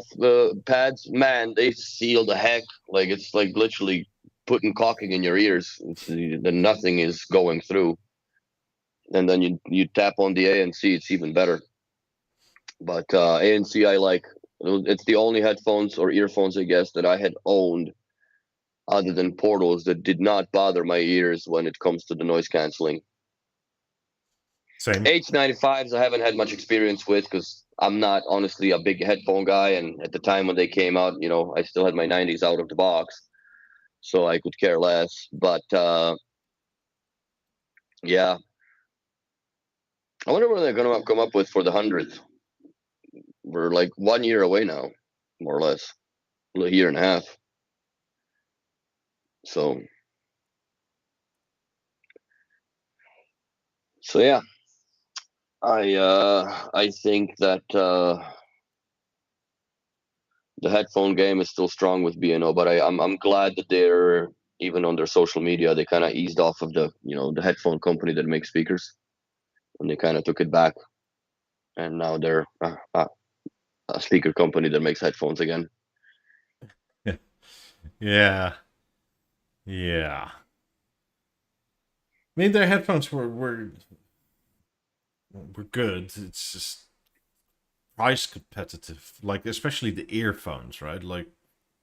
pads, man, they seal the heck. Like, it's like literally putting caulking in your ears. Then nothing is going through, and then you tap on the ANC, it's even better. But ANC, I like. It's the only headphones or earphones, I guess, that I had owned other than portals that did not bother my ears when it comes to the noise canceling. Same. H95s I haven't had much experience with, because I'm not honestly a big headphone guy, and at the time when they came out, I still had my 90s out of the box, so I could care less. But yeah, I wonder what they're gonna come up with for the 100th. We're like 1 year away now, more or less, a year and a half. So yeah, I think that the headphone game is still strong with B&O, but I'm glad that they're, even on their social media, they kind of eased off of the headphone company that makes speakers, and they kind of took it back, and now they're a speaker company that makes headphones again. Yeah, yeah. I mean, their headphones were good. It's just price competitive, like especially the earphones, right? Like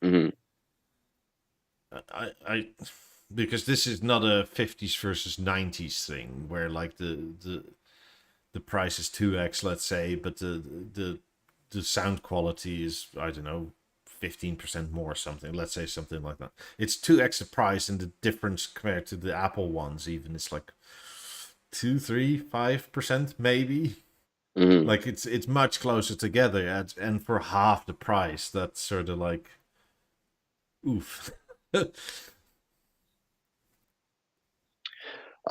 Hmm. I because this is not a 50s versus 90s thing where like the price is 2x, let's say, but the sound quality is, I don't know, 15% more or something. Let's say something like that. It's 2x the price, and the difference compared to the Apple ones even is like 2, 3, 5% maybe. Hmm. Like it's much closer together, and for half the price. That's sort of like oof. I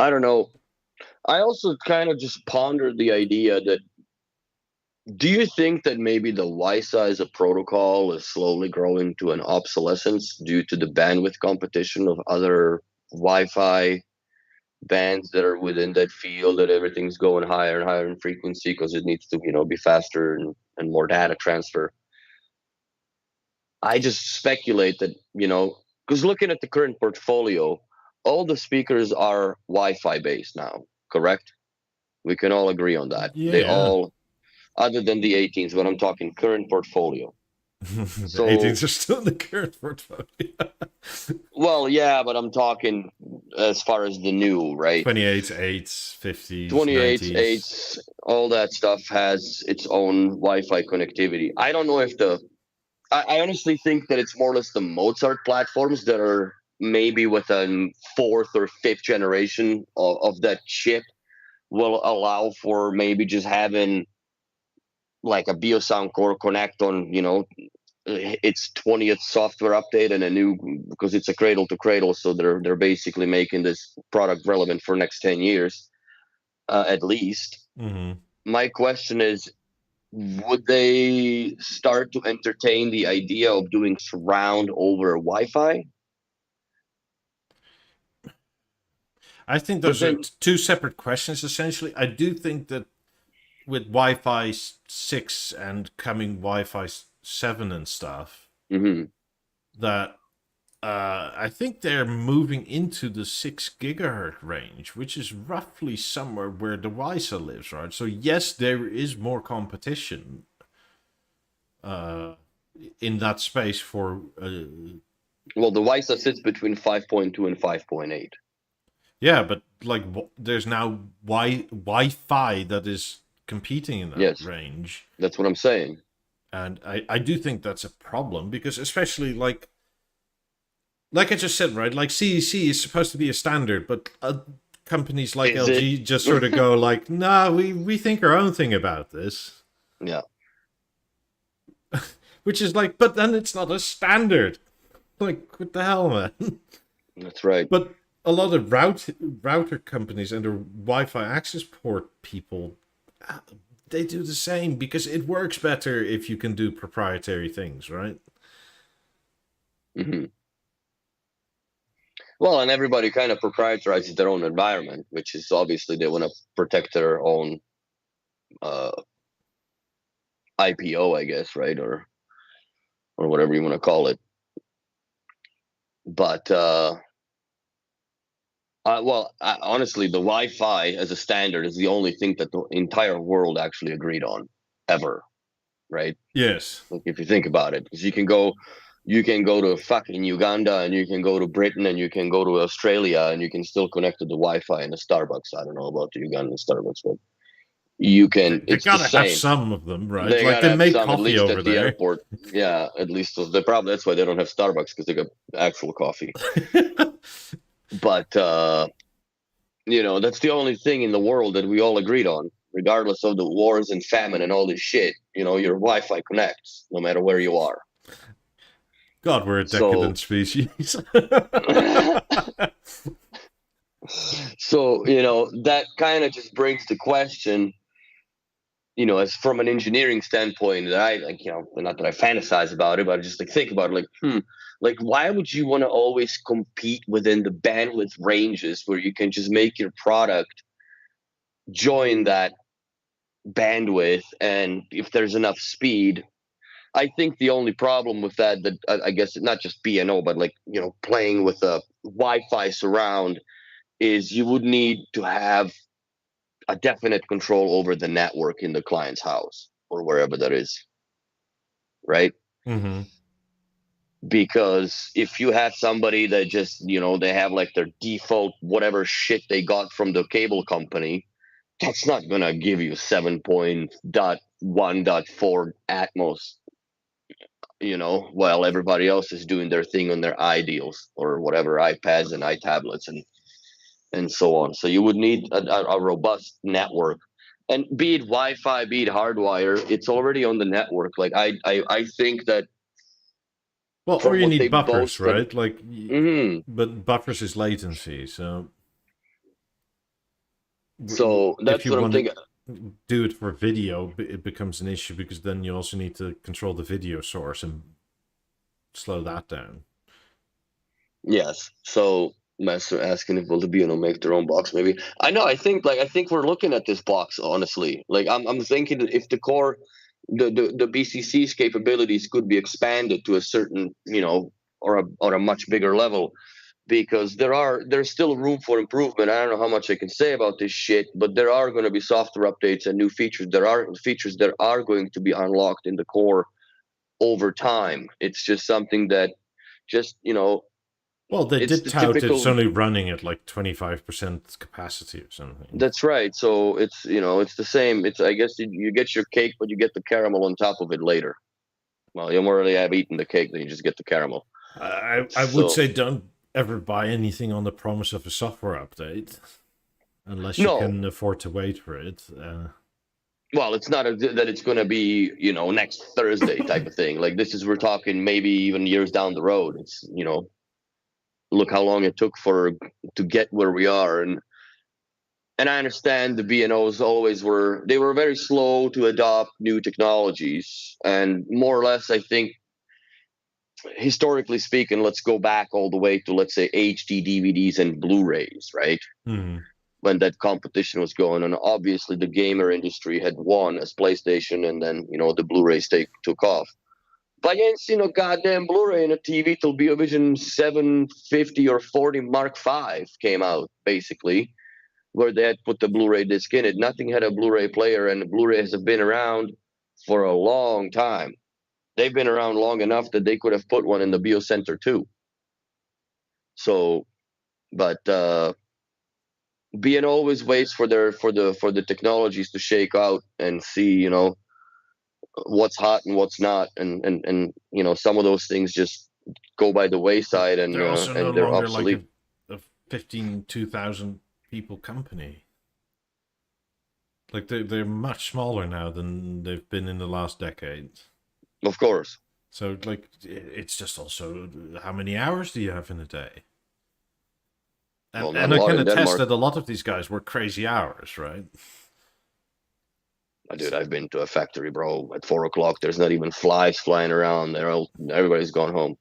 don't know. I also kind of just pondered the idea that, do you think that maybe the Wisa as a protocol is slowly growing to an obsolescence due to the bandwidth competition of other Wi-Fi bands that are within that field, that everything's going higher and higher in frequency because it needs to, be faster and more data transfer? I just speculate that, because looking at the current portfolio, all the speakers are Wi-Fi based now, correct? We can all agree on that. They Yeah. all, other than the 18s, but I'm talking current portfolio. The So, 18s are still in the current portfolio. well, yeah, but I'm talking as far as the new, right? 28s, 8s, 50s, 28s, 90s. 8s, all that stuff has its own Wi-Fi connectivity. I don't know if I honestly think that it's more or less the Mozart platforms that are maybe with a fourth or fifth generation of that chip will allow for maybe just having like a BeoSound Core Connect on, its 20th software update and a new, because it's a cradle to cradle, so they're basically making this product relevant for next 10 years, at least. Mm-hmm. My question is, would they start to entertain the idea of doing surround over Wi-Fi? I think But those are then, two separate questions. Essentially, I do think that with Wi-Fi 6 and coming Wi-Fi 7 and stuff, mhm, that I think they're moving into the 6 gigahertz range, which is roughly somewhere where the Wisa lives, right? So yes, there is more competition uh, in that space for well, the Wisa sits between 5.2 and 5.8. yeah, but like there's now Wi-Fi that is competing in that Yes, range, that's what I'm saying. and I do think that's a problem because especially like I just said, right? Like CEC is supposed to be a standard, but companies like Is it? LG just sort of go like, "Nah, we think our own thing about this," Yeah, which is like, but then it's not a standard. Like, what the hell, man? that's right. But a lot of router companies and the Wi-Fi access port people, they do the same because it works better if you can do proprietary things, right? Hmm. Well, and everybody kind of proprietizes their own environment, which is obviously they want to protect their own uh, IPO, I guess, right, or whatever you want to call it. But honestly, the Wi-Fi as a standard is the only thing that the entire world actually agreed on ever, right? Yes. Like, if you think about it, because you can go to fucking Uganda and you can go to Britain and you can go to Australia and you can still connect to the Wi-Fi in a Starbucks. I don't know about the Ugandan Starbucks, but you can. They It's the gotta have same. some of them, right? They Like gotta they have make some, at coffee least over at the there. airport. Yeah, at least that's why they don't have Starbucks, because they got actual coffee. But that's the only thing in the world that we all agreed on, regardless of the wars and famine and all this shit. Your Wi-Fi connects no matter where you are. God, we're a So, decadent species. that kind of just brings the question, as from an engineering standpoint, that I like, not that I fantasize about it, but I just like think about it, like why would you want to always compete within the bandwidth ranges where you can just make your product join that bandwidth, and if there's enough speed. I think the only problem with that I guess not just BNO, but like, playing with a Wi-Fi surround, is you would need to have a definite control over the network in the client's house or wherever that is, right? Hmm. Because if you have somebody that just, they have like their default whatever shit they got from the cable company, that's not gonna give you 7.1.4 Atmos, while everybody else is doing their thing on their iDeals or whatever, iPads and iTablets, and and so on. So you would need a robust network, and be it Wi-Fi, be it hardwire, it's already on the network. Like I think that Well, or from you what they need buffers, boasted. right? Like, Mhm. but buffers is latency. So So if that's you what I'm want to thinking. do it for video, it becomes an issue because then you also need to control the video source and slow that down. Yes. So Master asking if will the BNO make their own box? Maybe I know. I think we're looking at this box honestly. Like I'm thinking that if the core, the BCC's capabilities could be expanded to a certain or a much bigger level, because there's still room for improvement. I don't know how much I can say about this shit, but there are going to be software updates and new features. There are features that are going to be unlocked in the core over time. It's just something that just Well, they it's did the tout it's typical. only running at like 25% capacity or something. That's right. So it's the same. It's, I guess, you get your cake, but you get the caramel on top of it later. Well, you already have eaten the cake, then you just get the caramel. I would So say don't ever buy anything on the promise of a software update unless you no, can afford to wait for it. well, it's not that it's going to be next Thursday type of thing. Like this is, we're talking maybe even years down the road. It's look how long it took to get where we are, and I understand the BNOs always were very slow to adopt new technologies, and more or less I think historically speaking, let's go back all the way to, let's say, HD DVDs and Blu-rays, right? Hmm. When that competition was going on, obviously the gamer industry had won as PlayStation, and then the Blu-rays took off. But you ain't seen no goddamn Blu-ray in a TV till BeoVision 750 or 40 Mark V came out, basically, where they had put the Blu-ray disc in it. Nothing had a Blu-ray player, and the Blu-rays have been around for a long time. They've been around long enough that they could have put one in the Bio Center too. So, but being always waits for the technologies to shake out and see what's hot and what's not, and some of those things just go by the But wayside, and they're also no they're longer like obsolete. a 2,000 people company. Like they're much smaller now than they've been in the last decade. Of course. So like it's just also how many hours do you have in a day? And Well, not and a I lot can in attest Denmark. that a lot of these guys work crazy hours, right? Dude, I've been to a factory, bro. At 4 o'clock, there's not even flies flying around. Everybody's gone home.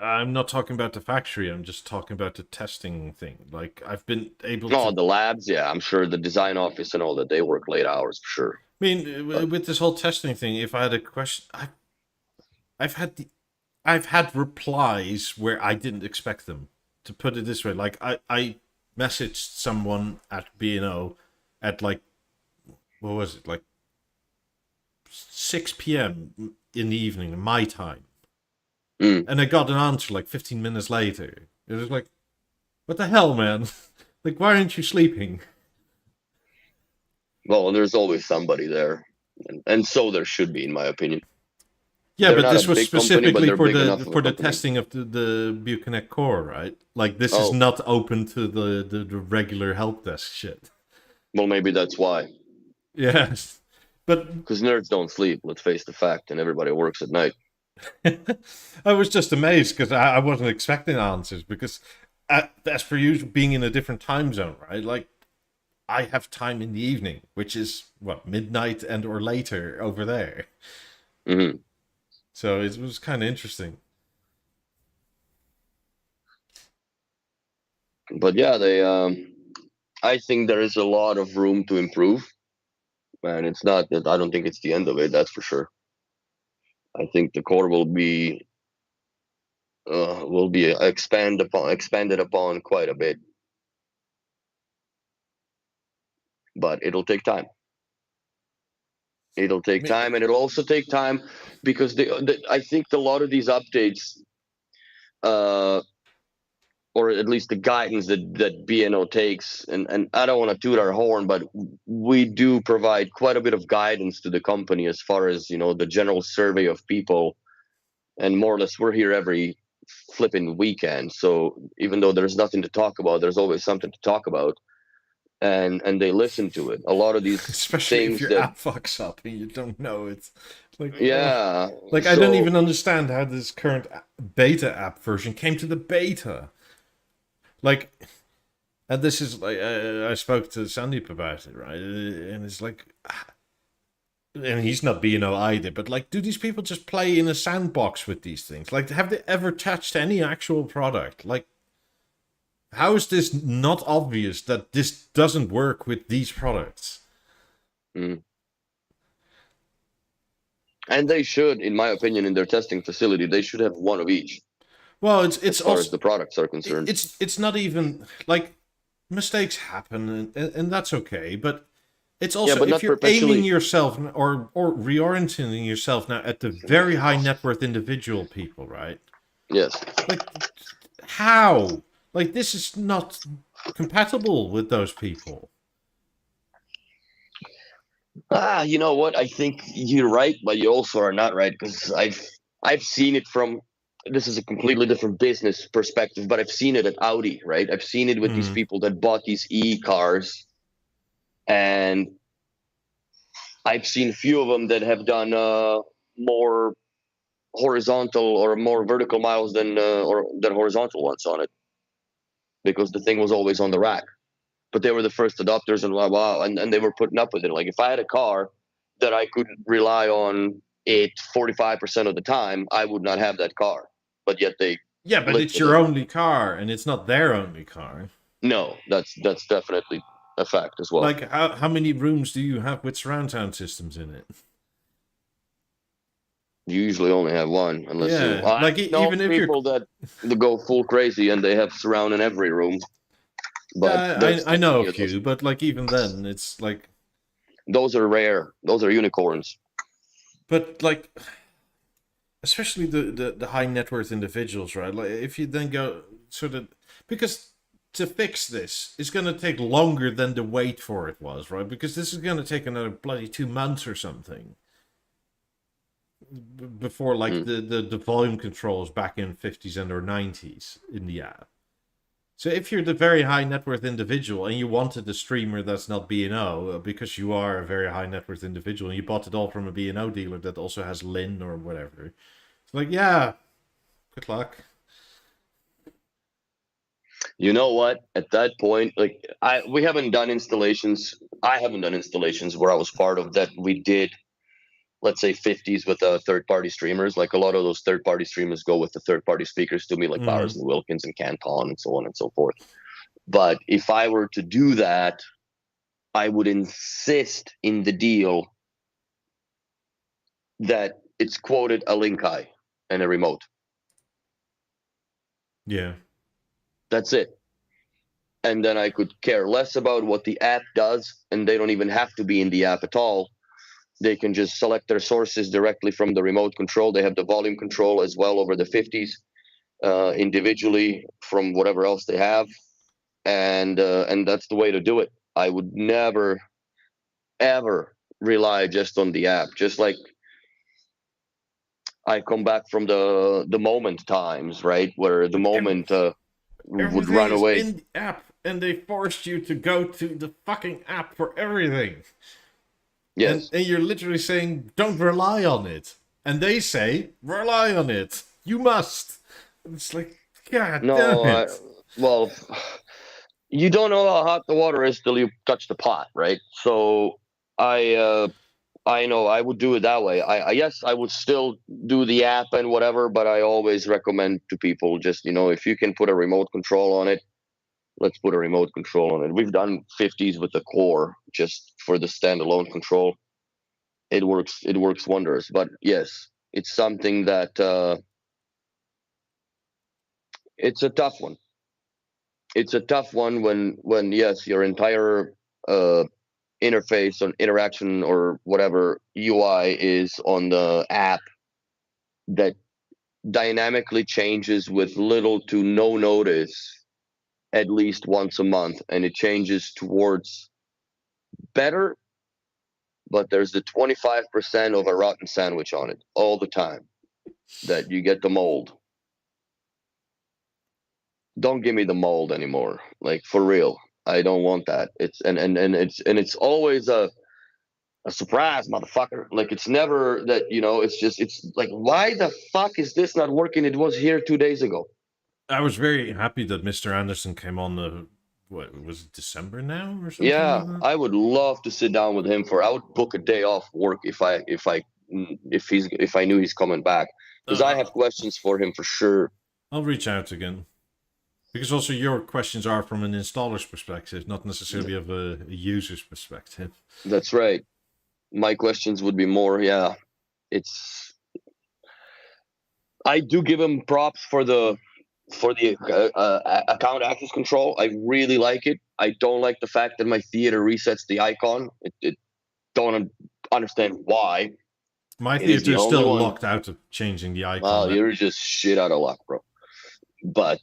I'm not talking about the factory. I'm just talking about the testing thing. Like I've been able No, to. the labs, yeah, I'm sure the design office and all that, they work late hours for sure. I mean, But with this whole testing thing, if I had a question, I've had I've had replies where I didn't expect them. To put it this way, like I messaged someone at B&O at like what was it, like 6 p.m. in the evening, my time, mm, and I got an answer like 15 minutes later. It was like, what the hell, man? Like, why aren't you sleeping? well, there's always somebody there, and so there should be, in my opinion. Yeah, They're but not a this was big company, but specifically they're big enough of a for the company. testing of the BeoConnect core, right? Like this is Oh, not open to the regular help desk shit. well, maybe that's why. Yes, but Because nerds don't sleep. Let's face the fact, and everybody works at night. I was just amazed because I wasn't expecting answers because as for you being in a different time zone, right? Like I have time in the evening, which is what midnight and or later over there. Hmm. So it was kind of interesting. But yeah, I think there is a lot of room to improve, and it's not. I don't think it's the end of it. That's for sure. I think the core will be expanded upon quite a bit, but it'll take time. It'll I take mean, time, and it'll also take time because I think a lot of these updates, uh, or at least the guidance that BNO takes, and I don't want to toot our horn, but we do provide quite a bit of guidance to the company as far as the general survey of people, and more or less we're here every flipping weekend. So even though there's nothing to talk about, there's always something to talk about, and they listen to it. A lot of these Especially if things your that, app fucks up and you don't know it. yeah. Like I don't So even understand how this current beta app version came to the beta. Like, and this is like I spoke to Sandeep about it, right? And it's like, and he's not B&O either, but like, do these people just play in a sandbox with these things? Like, have they ever touched any actual product? Like, how is this not obvious that this doesn't work with these products? mm. And they should, in my opinion, in their testing facility, they should have one of each Well, as it's far as also the products are concerned. it's not even like mistakes happen and that's okay, but it's Yeah, also but if not you're aiming perpetually. yourself or reorienting yourself now at the very high net worth individual people, right? Yes. Like how? Like this is not compatible with those people. You know what? I think you're right, but you also are not right, because I've seen it from, this is a completely different business perspective, but I've seen it at Audi, right? I've seen it with these Mm, people that bought these e cars, and I've seen a few of them that have done more horizontal or more vertical miles than horizontal ones on it, because the thing was always on the rack. But they were the first adopters and blah blah, and they were putting up with it. Like if I had a car that I could rely on it 45% of the time, I would not have that car. But yet they yeah, but it's listed your it. only car and it's not their only car. No, that's definitely a fact as well. Like how many rooms do you have with surround sound systems in it? You usually only have one, unless you. Yeah, I like know even if you're, people that go full crazy and they have surround in every room, but yeah, there's I not know a many of those. few, but like even then, it's like, Those are rare. Those are unicorns. but like especially the high net worth individuals, right? Like if you then go sort of because to fix this is going to take longer than the wait for it was, right? Because this is going to take another bloody 2 months or something before like Mm. the volume controls back in 50s and or 90s in the app. So if you're the very high net worth individual and you wanted a streamer that's not B&O because you are a very high net worth individual and you bought it all from a B&O dealer that also has Lin or whatever, it's like, yeah, good luck. You know what? At that point, like we haven't done installations. I haven't done installations where I was part of that. We did, let's say, 50s with third-party streamers. Like a lot of those third-party streamers go with the third-party speakers to me, like Mm-hmm. Bowers and Wilkins and Canton and so on and so forth. But if I were to do that, I would insist in the deal that it's quoted a link eye and a remote. Yeah. That's it. And then I could care less about what the app does, and they don't even have to be in the app at all. They can just select their sources directly from the remote control. They have the volume control as well over the 50s individually from whatever else they have, and that's the way to do it. I would never ever rely just on the app. Just like I come back from the moment times, right, where the But moment would everything run is away. in the app, and they forced you to go to the fucking app for everything. Yes. And you're literally saying, don't rely on it. And they say, rely on it. You must. And it's like, God damn No. it. Well, you don't know how hot the water is till you touch the pot, right? So I I know I would do it that way. I yes, I would still do the app and whatever, but I always recommend to people, just, if you can put a remote control on it, let's put a remote control on it. We've done 50s with the core just for the standalone control. It works. It works wonders. But yes, it's something that it's a tough one. It's a tough one when yes, your entire uh, interface or interaction or whatever UI is on the app that dynamically changes with little to no notice at least once a month, and it changes towards better, but there's the 25% of a rotten sandwich on it all the time that you get the mold. don't give me the mold anymore. Like, for real. I don't want that. It's and it's always a surprise, motherfucker. Like, it's never that, it's like, why the fuck is this not working? It was here 2 days ago. I was very happy that Mr. Anderson came on the, what was it, December now or something Yeah, like that? I would love to sit down with him I would book a day off work if I knew he's coming back, because I have Uh, questions for him for sure. I'll reach out again. Because also your questions are from an installer's perspective, not necessarily of a user's perspective. That's right. My questions would be more, yeah. It's I do give him props for the account access control. I really like it. I don't like the fact that my theater resets the icon. It don't understand why. My It is theater the is only still one. locked out of changing the Well, icon. you're just shit out of luck, bro. But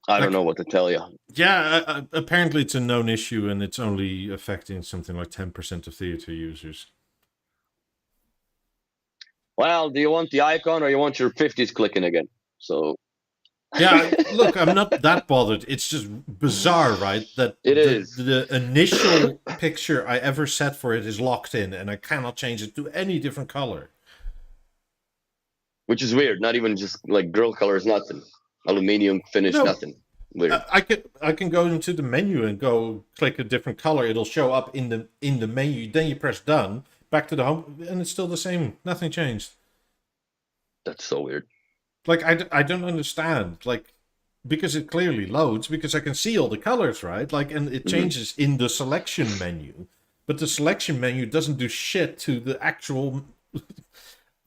I don't know what to tell you. Yeah, apparently it's a known issue and it's only affecting something like 10% of theater users. Well, do you want the icon or you want your 50s clicking again? So Yeah, look, I'm not that bothered. It's just bizarre, right? That it is, the initial picture I ever set for it is locked in and I cannot change it to any different color. which is weird. Not even just like grill colors, nothing. Aluminium finish, No, nothing. Weird. I can go into the menu and go click a different color. It'll show up in the menu. Then you press done, back to the home, and it's still the same. Nothing changed. That's so weird. Like I don't understand. Like, because it clearly loads, because I can see all the colors, right? Like, and it changes in the selection menu, but the selection menu doesn't do shit to the actual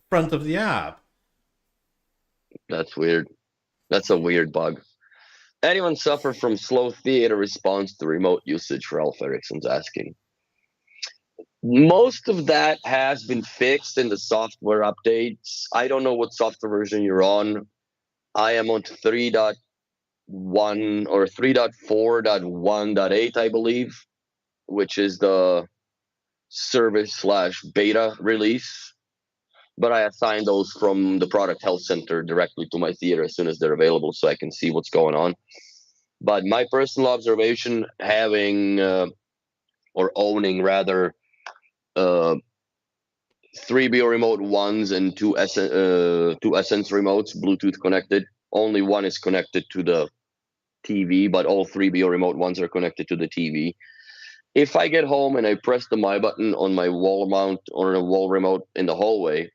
front of the app. That's weird. That's a weird bug. Anyone suffer from slow theater response to remote usage? Ralph Erickson's asking. Most of that has been fixed in the software updates. I don't know what software version you're on. I am on 3.1 or 3.4.1.8, I believe, which is the service/beta release. But I assign those from the product health center directly to my theater as soon as they're available, so I can see what's going on. But my personal observation, having or owning rather, three Beoremote Ones and two Essence remotes, Bluetooth connected. Only one is connected to the TV, but all three Beoremote Ones are connected to the TV. If I get home and I press the My button on my wall mount or a wall remote in the hallway,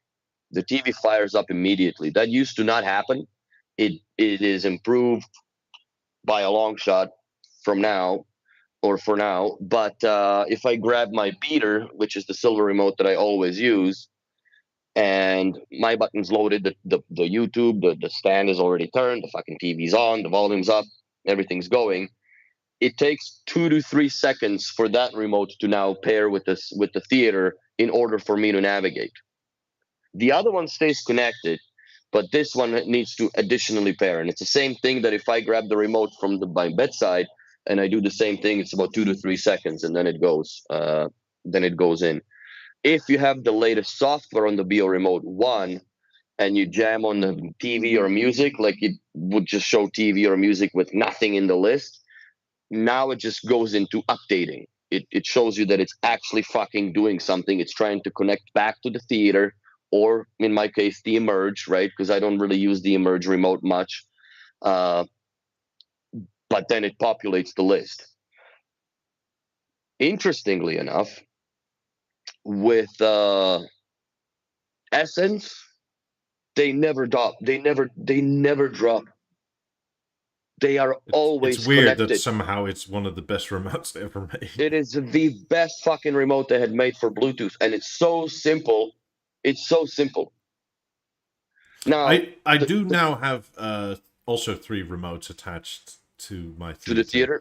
the TV fires up immediately. That used to not happen. It is improved by a long shot from now or for now. But if I grab my beater, which is the silver remote that I always use, and my button's loaded, the YouTube, the stand is already turned, the fucking TV's on, the volume's up, everything's going. It takes 2 to 3 seconds for that remote to now pair with the theater in order for me to navigate. The other one stays connected, but this one needs to additionally pair. And it's the same thing that if I grab the remote from my bedside and I do the same thing, it's about 2 to 3 seconds, and then it goes in. If you have the latest software on the Beoremote One and you jam on the TV or music, like it would just show TV or music with nothing in the list, now it just goes into updating. It shows you that it's actually fucking doing something. It's trying to connect back to the theater, or in my case, the Emerge, right? Because I don't really use the Emerge remote much. But then it populates the list. Interestingly enough, with Essence, they never drop. They never drop. They are always It's weird connected. that somehow it's one of the best remotes they ever made. It is the best fucking remote they had made for Bluetooth, and it's so simple. It's so simple. Now I do now have also 3 remotes attached to my theater. To the theater.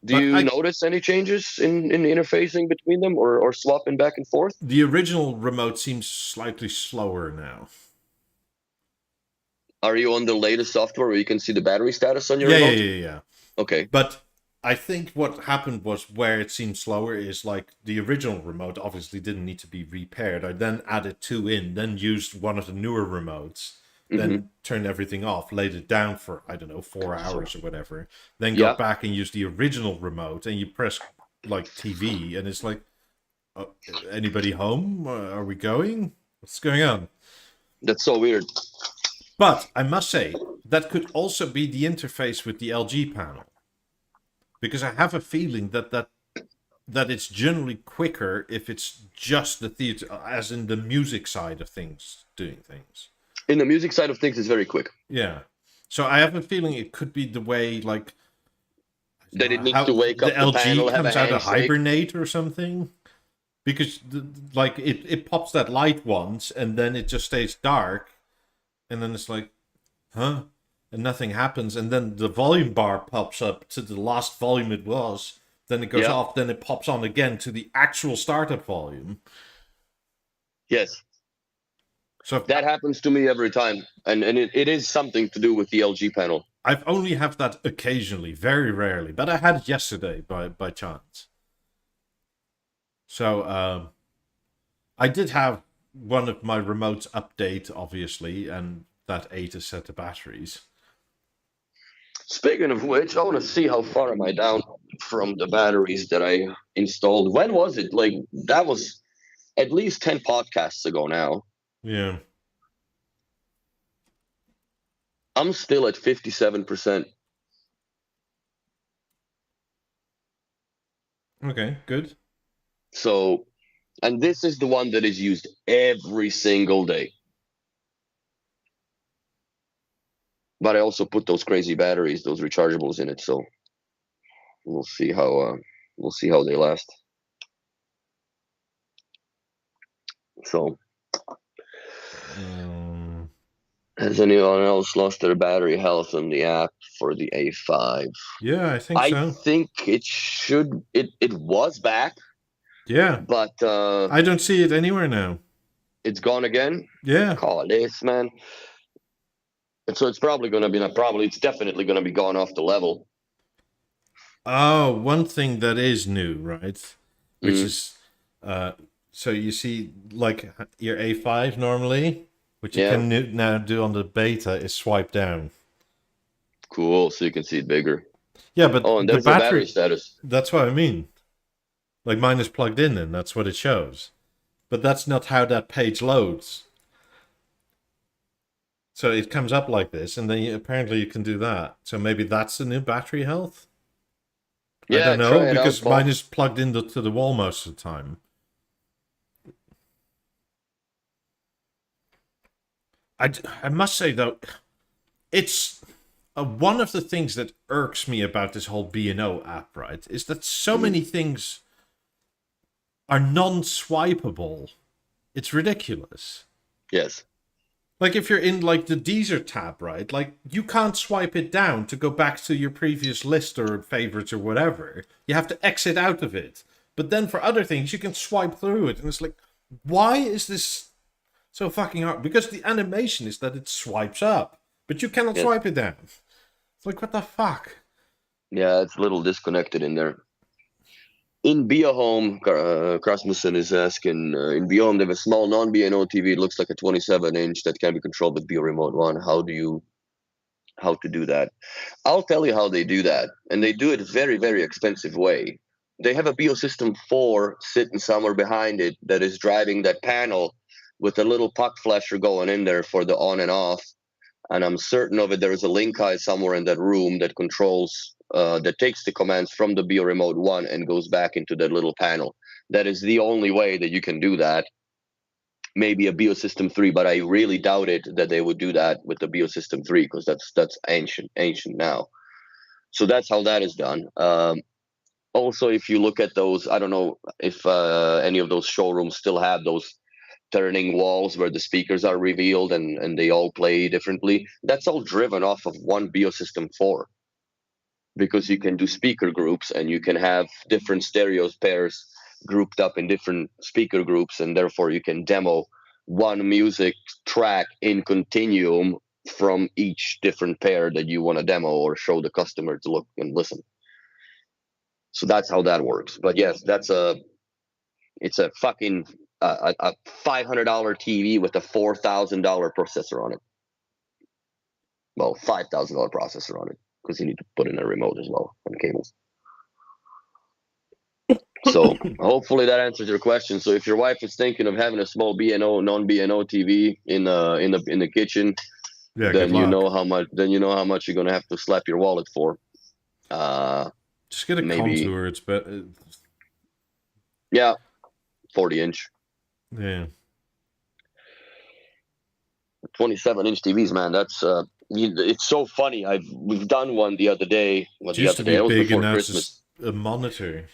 Do you notice any changes in interfacing between them or swapping back and forth? The original remote seems slightly slower now. Are you on the latest software where you can see the battery status on your remote? Yeah. Okay. But I think what happened was where it seemed slower is like the original remote obviously didn't need to be repaired. I then added 2 in, then used one of the newer remotes then turn everything off, laid it down for, I don't know, 4 hours or whatever, then go Yeah, back and use the original remote, and you press like TV, and it's like, oh, anybody home? Are we going? What's going on? that's so weird. But I must say, that could also be the interface with the LG panel. Because I have a feeling that it's generally quicker if it's just the theater, as in the music side of things, doing things. In the music side of things, it's very quick. Yeah. So I have a feeling it could be the way, like, That it needs how to wake the up the LG panel, have a comes out of handshake. hibernate or something. Because, like, it pops that light once, and then it just stays dark. And then it's like, huh? And nothing happens. And then the volume bar pops up to the last volume it was. Then it goes Yeah. off. Then it pops on again to the actual startup volume. Yes, So that happens to me every time, and it is something to do with the LG panel. I've only have that occasionally, very rarely. But I had it yesterday by chance. So I did have one of my remotes update, obviously, and that ate a set of batteries. Speaking of which, I want to see how far am I down from the batteries that I installed. When was it? Like, that was at least 10 podcasts ago now. Yeah. I'm still at 57%. Okay, good. So, and this is the one that is used every single day. But I also put those crazy batteries, those rechargeables in it, so we'll see how they last. So, has anyone else lost their battery health on the app for the A5? Yeah, I think I so. think it was back, Yeah. but I don't see it anywhere now. it's gone again. Yeah. Call this, man. And so it's probably going to be not probably. It's definitely going to be gone off the level. Oh, one thing that is new, right? Which Mm. is, so you see, like your A5 normally, which you Yeah. can now do on the beta, is swipe down. Cool. So you can see it bigger. Yeah, but Oh, and the there's the battery battery, status. that's what I mean. Like mine is plugged in, and that's what it shows. But that's not how that page loads. So it comes up like this, and then apparently you can do that. So maybe that's the new battery health? I Yeah, don't know, try it out, because Paul. mine is plugged into the wall most of the time. I must say, though, it's one of the things that irks me about this whole B&O app, right, is that so many things are non-swipeable. It's ridiculous. Yes. Like if you're in like the Deezer tab, right? Like you can't swipe it down to go back to your previous list or favorites or whatever. You have to exit out of it. But then for other things, you can swipe through it, and it's like, why is this so fucking hard? Because the animation is that it swipes up, but you cannot Yes. swipe it down. It's like, what the fuck? Yeah, it's a little disconnected in there. In BeoHome, Rasmussen is asking, in BeoHome, they have a small non-B&O TV. It looks like a 27-inch that can be controlled with Beoremote One. How to do that? I'll tell you how they do that. And they do it very, very expensive way. They have a BeoSystem 4 sitting somewhere behind it that is driving that panel with a little puck flasher going in there for the on and off. And I'm certain of it. There is a link somewhere in that room that controls, that takes the commands from the Beoremote One and goes back into that little panel. That is the only way that you can do that. Maybe a BeoSystem 3, but I really doubt it that they would do that with the BeoSystem 3 because that's ancient now. So that's how that is done. Also, if you look at those, I don't know if any of those showrooms still have those turning walls where the speakers are revealed and they all play differently. That's all driven off of one BeoSystem 4 because you can do speaker groups and you can have different stereo pairs grouped up in different speaker groups, and therefore you can demo one music track in continuum from each different pair that you want to demo or show the customer to look and listen. So that's how that works. But yes, it's a fucking a $500 TV with a $4,000 processor on it. Well, $5,000 processor on it because you need to put in a remote as well and cables. So hopefully that answers your question. So if your wife is thinking of having a small BNO, non-BNO TV in the kitchen, Yeah, good then you luck. know how much you're gonna have to slap your wallet for. Just get a Maybe contour. It's better. yeah, 40-inch, Yeah. 27-inch TVs, man. That's it's so funny. We've done one the other day. Well, It the used other to day be it was big before enough Christmas. as a monitor.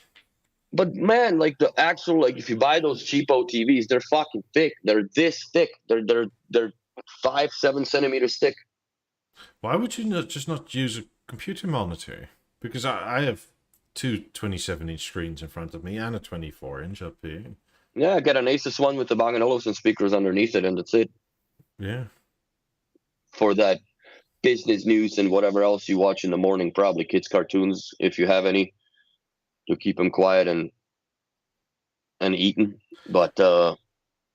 But man, like the actual, like if you buy those cheapo TVs, they're fucking thick. They're this thick. They're 5-7 centimeters thick. Why would you not use a computer monitor? Because I have two 27-inch screens in front of me and a 24-inch up here. Yeah, get an Asus one with the Bang & Olufsen speakers underneath it, and that's it. Yeah. For that business news and whatever else you watch in the morning, probably kids cartoons if you have any, to keep them quiet and eating. But I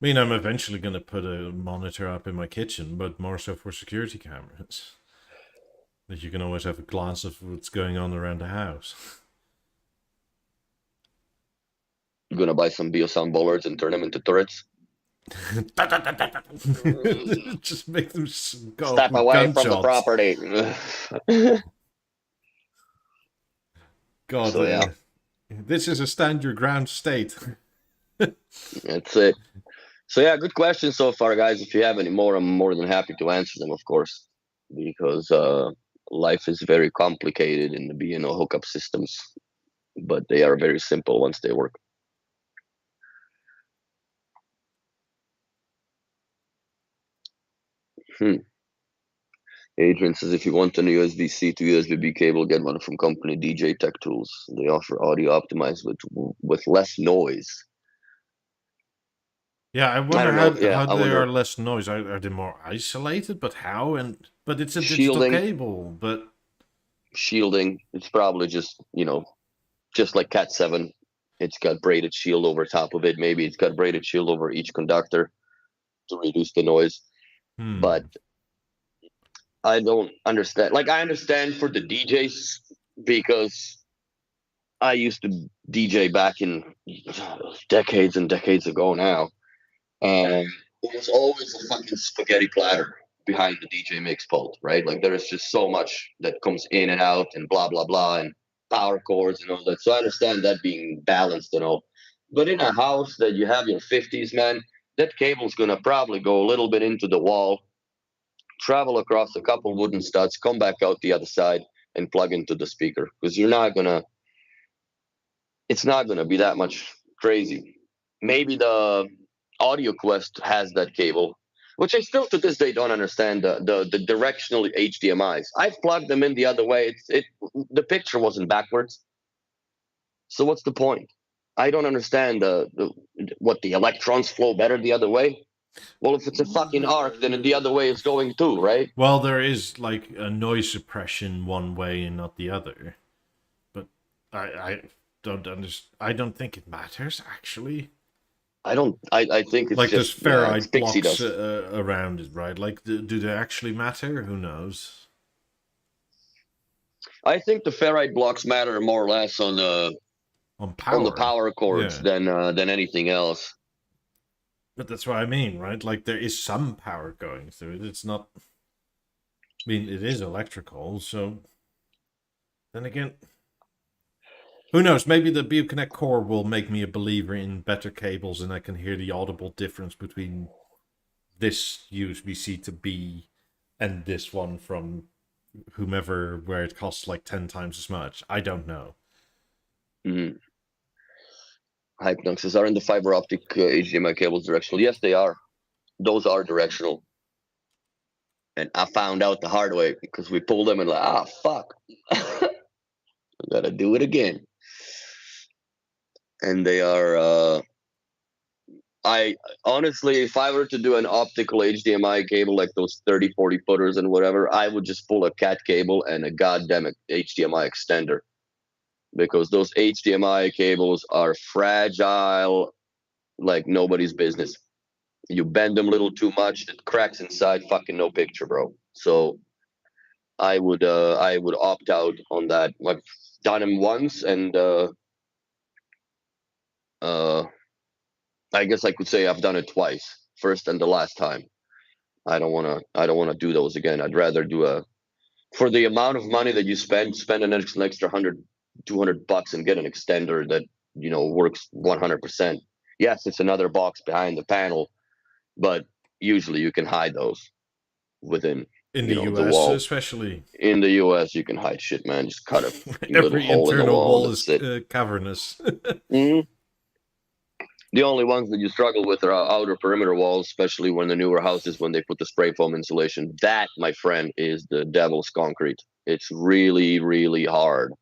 mean, I'm eventually going to put a monitor up in my kitchen, but more so for security cameras. That you can always have a glance of what's going on around the house. you're gonna buy some BeoSound bollards and turn them into turrets. Just make them go Step with away from the gunshots. property. God, So yeah, this is a stand your ground state. that's it. So yeah, good question so far, guys. If you have any more, I'm more than happy to answer them, of course, because life is very complicated in the BNO hookup systems, but they are very simple once they work. Adrian says, if you want a USB-C to USB-B cable, get one from company DJ Tech Tools. They offer audio optimized with less noise. Yeah, I wonder don't know. Yeah, how I they wonder. are less noise. Are they more isolated? But how? But it's a digital Shielding, cable. But shielding. It's probably just just like Cat 7. It's got braided shield over top of it. Maybe it's got braided shield over each conductor to reduce the noise. But I don't understand. Like I understand for the DJs because I used to DJ back in decades and decades ago now. It was always a fucking spaghetti platter behind the DJ mix pult, right? Like there is just so much that comes in and out and blah blah blah and power cords and all that. So I understand that being balanced and all. But in a house that you have your 50s, man, that cable's gonna probably go a little bit into the wall, travel across a couple wooden studs, come back out the other side, and plug into the speaker because you're not gonna. It's not gonna be that much crazy. Maybe the Audio Quest has that cable, which I still to this day don't understand the directional HDMI's. I've plugged them in the other way. The picture wasn't backwards. So what's the point? I don't understand what the electrons flow better the other way. Well, if it's a fucking arc, then the other way is going too, right? well, there is like a noise suppression one way and not the other. But I don't understand. I don't think it matters actually. I think it's Like just there's ferrite pixie blocks dust. around it, right? Like, do they actually matter? Who knows? I think the ferrite blocks matter more or less on the On power, power cords yeah. than anything else. But that's what I mean, right? Like there is some power going through it. It's not. I mean, it is electrical, so. Then again, who knows? Maybe the BeoConnect core will make me a believer in better cables, and I can hear the audible difference between this USB-C to B and this one from whomever, where it costs like 10 times as much. I don't know. Mm-hmm. Hypenux says, aren't the fiber optic HDMI cables directional? Yes, they are. Those are directional. And I found out the hard way because we pulled them and like, fuck. I gotta do it again. And they are I honestly, if I were to do an optical HDMI cable like those 30, 40 footers and whatever, I would just pull a cat cable and a goddamn HDMI extender. Because those HDMI cables are fragile like nobody's business. You bend them a little too much, it cracks inside, fucking no picture, bro. So I would opt out on that. I've done them once, and uh, I guess I could say I've done it twice, first and the last time. I don't wanna do those again. I'd rather do a for the amount of money that you spend an extra 100, 200 bucks and get an extender that works 100%. Yes, it's another box behind the panel, but usually you can hide those within In the the US, wall. especially, In the US, you can hide shit, man. Just cut a little every hole in the internal wall and wall is that's it. cavernous. Mhm. The only ones that you struggle with are outer perimeter walls, especially when the newer houses, when they put the spray foam insulation. That, my friend, is the devil's concrete. It's really, really hard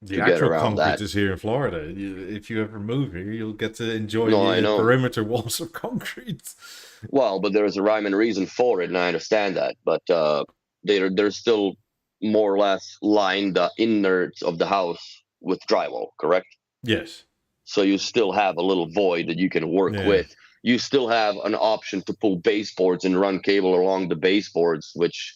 The to get actual around concrete that. is here in Florida. If you ever move here, you'll get to enjoy No, I the know. perimeter walls of concrete. Well, but there's a rhyme and reason for it, and I understand that. But they're still more or less lined the innards of the house with drywall, correct? Yes. So you still have a little void that you can work Yeah. with. You still have an option to pull baseboards and run cable along the baseboards, which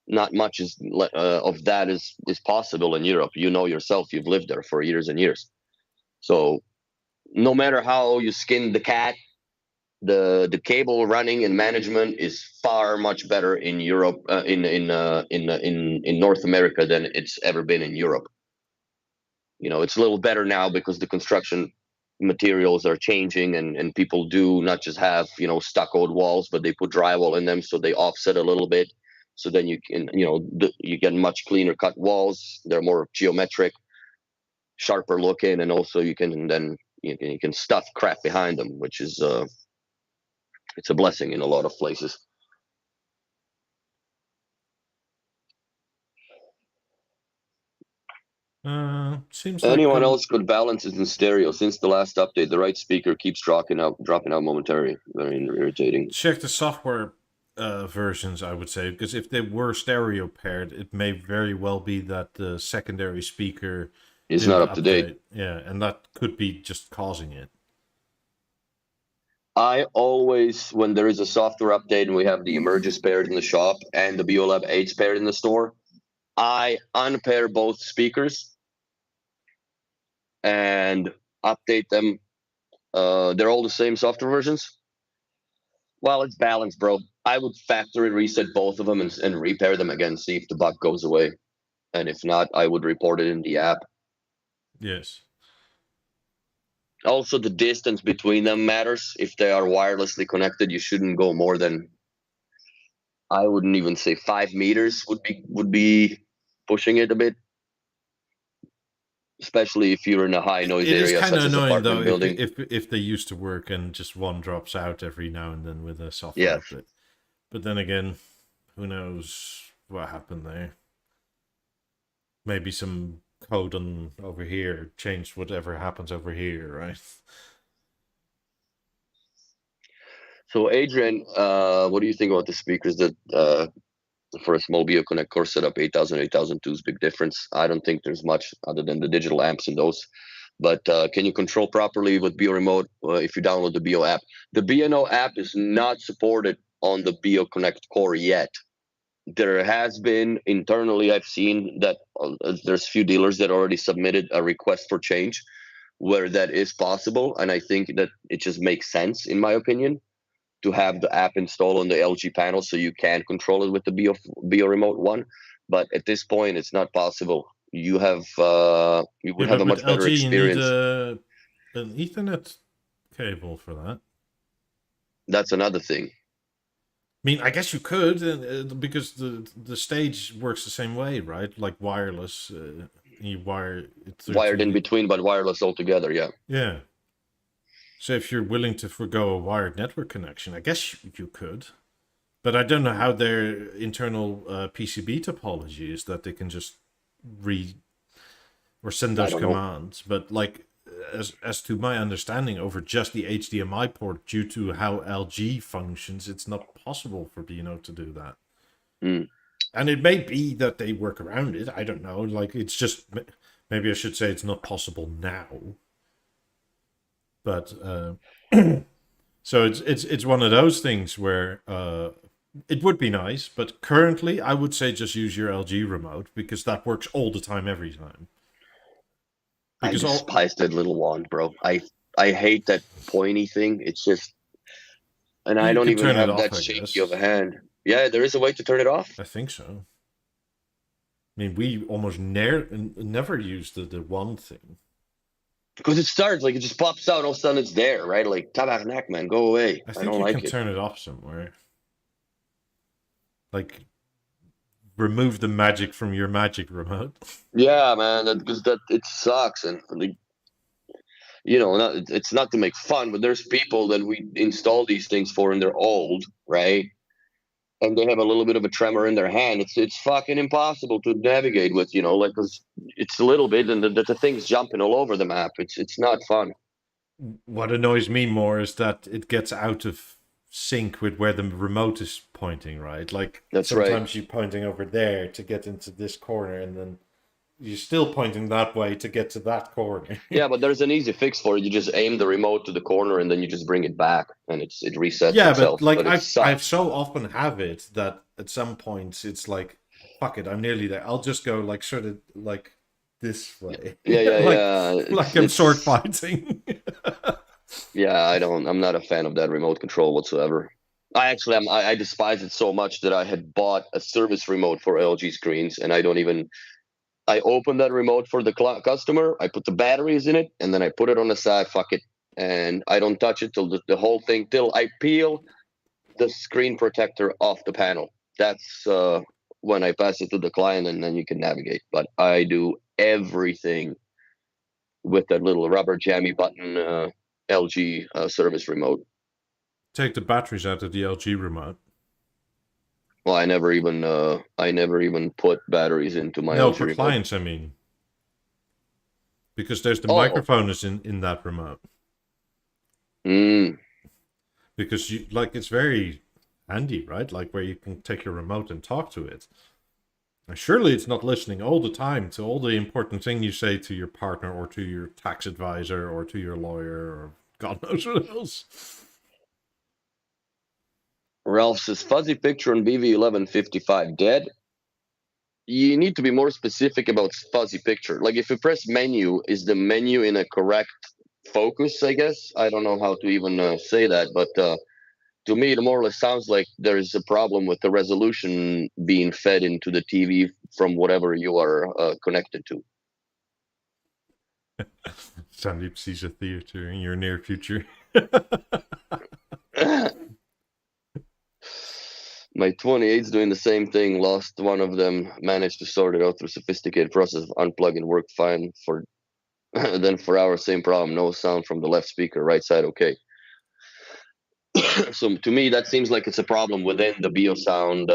not much of that is possible in Europe. You know yourself, you've lived there for years and years. So no matter how you skin the cat, the cable running and management is far much better in Europe, in North America than it's ever been in Europe. It's a little better now because the construction materials are changing, and people do not just have stuccoed walls, but they put drywall in them, so they offset a little bit. So then you can you get much cleaner cut walls. They're more geometric, sharper looking, and also you can stuff crap behind them, which is it's a blessing in a lot of places. Seems like Anyone else could balance it in stereo. Since the last update, the right speaker keeps dropping out momentarily. Very irritating. check the software versions, I would say, because if they were stereo paired, it may very well be that the secondary speaker It's didn't not up to date. update. Yeah, and that could be just causing it. I always, when there is a software update and we have the Emerges paired in the shop and the BeoLab 8s paired in the store, I unpair both speakers and update them. They're all the same software versions. Well, it's balanced, bro. I would factory reset both of them and repair them again, see if the bug goes away. And if not, I would report it in the app. Yes. Also, the distance between them matters. If they are wirelessly connected, you shouldn't go more than, I wouldn't even say 5 meters would be pushing it a bit, especially if you're in a high noise It is area kind of such as annoying though apartment if building. if they used to work and just one drops out every now and then with a software Yes. update. But then again, who knows what happened there? Maybe some code on over here changed whatever happens over here, right? So, Adrian, what do you think about the speakers that for a small BeoConnect core setup, 8000, 8002 is big difference? I don't think there's much other than the digital amps in those. But can you control properly with Beoremote if you download the Beo app? The BNO app is not supported on the BeoConnect core yet. There has been internally, I've seen that there's few dealers that already submitted a request for change where that is possible. And I think that it just makes sense, in my opinion, to have the app installed on the LG panel so you can control it with the Beoremote One. But at this point, it's not possible. You Yeah, would have but a with much better LG you need experience. an Ethernet cable for that. That's another thing. I mean, I guess you could because the stage works the same way, right? Like wireless, you wire it through to Wired in the between, but wireless altogether. Yeah. yeah. So if you're willing to forgo a wired network connection, I guess you could. But I don't know how their internal PCB topology is that they can just read or send I those don't know. commands. But like as to my understanding, over just the HDMI port, due to how LG functions, it's not possible for BNO to do that. Mm. And it may be that they work around it. I don't know. Like it's just maybe I should say it's not possible now. But so it's one of those things where It would be nice, but currently I would say just use your LG remote because that works all the time, every time. I Because all despise that little wand, bro. I hate that pointy thing. It's just, and I you don't can even turn it have off, that I shaky of a guess. hand. Yeah, there is a way to turn it off I think so. I mean, we almost never use the one thing. because it starts like it just pops out. All of a sudden, it's there, right? Like tabarnak, man, go away. I I think don't you can like it. turn it off somewhere. Like remove the magic from your magic remote. Yeah, man, because that it sucks, and like, it's not to make fun, but there's people that we install these things for, and they're old, right? And they have a little bit of a tremor in their hand. It's fucking impossible to navigate with, like 'cause it's a little bit, and the thing's jumping all over the map. It's not fun. What annoys me more is that it gets out of sync with where the remote is pointing, right? Like That's right. sometimes you're pointing over there to get into this corner, and then you're still pointing that way to get to that corner. Yeah, but there's an easy fix for it. You just aim the remote to the corner, and then you just bring it back, and it resets Yeah, but itself. like But it I've sucks. so often have it that at some points it's like, fuck it, I'm nearly there. I'll just go like sort of like this way, Yeah, yeah, like yeah. like It's I'm sword it's fighting. yeah. I'm not a fan of that remote control whatsoever. I despise it so much that I had bought a service remote for LG screens, and I don't even. I open that remote for the customer. I put the batteries in it, and then I put it on the side. Fuck it, and I don't touch it till the whole thing till I peel the screen protector off the panel. That's when I pass it to the client, and then you can navigate. But I do everything with that little rubber jammy button LG service remote. Take the batteries out of the LG remote. Well, I never even put batteries into my No, LG for remote. clients, I mean, because there's the Oh, microphone is in that remote. mm, Because you like it's very handy, right? Like where you can take your remote and talk to it. Surely it's not listening all the time to all the important thing you say to your partner or to your tax advisor or to your lawyer or God knows what else. Ralph says fuzzy picture on BV1155 dead. You need to be more specific about fuzzy picture. Like if you press menu, is the menu in a correct focus? I guess I don't know how to even say that, but to me, it more or less sounds like there is a problem with the resolution being fed into the TV from whatever you are connected to. Sandeep sees a theater in your near future. My 28's doing the same thing. Lost one of them. Managed to sort it out through sophisticated process of unplugging. Worked fine for then for hours. Same problem. No sound from the left speaker. Right side okay. So to me, that seems like it's a problem within the BeoSound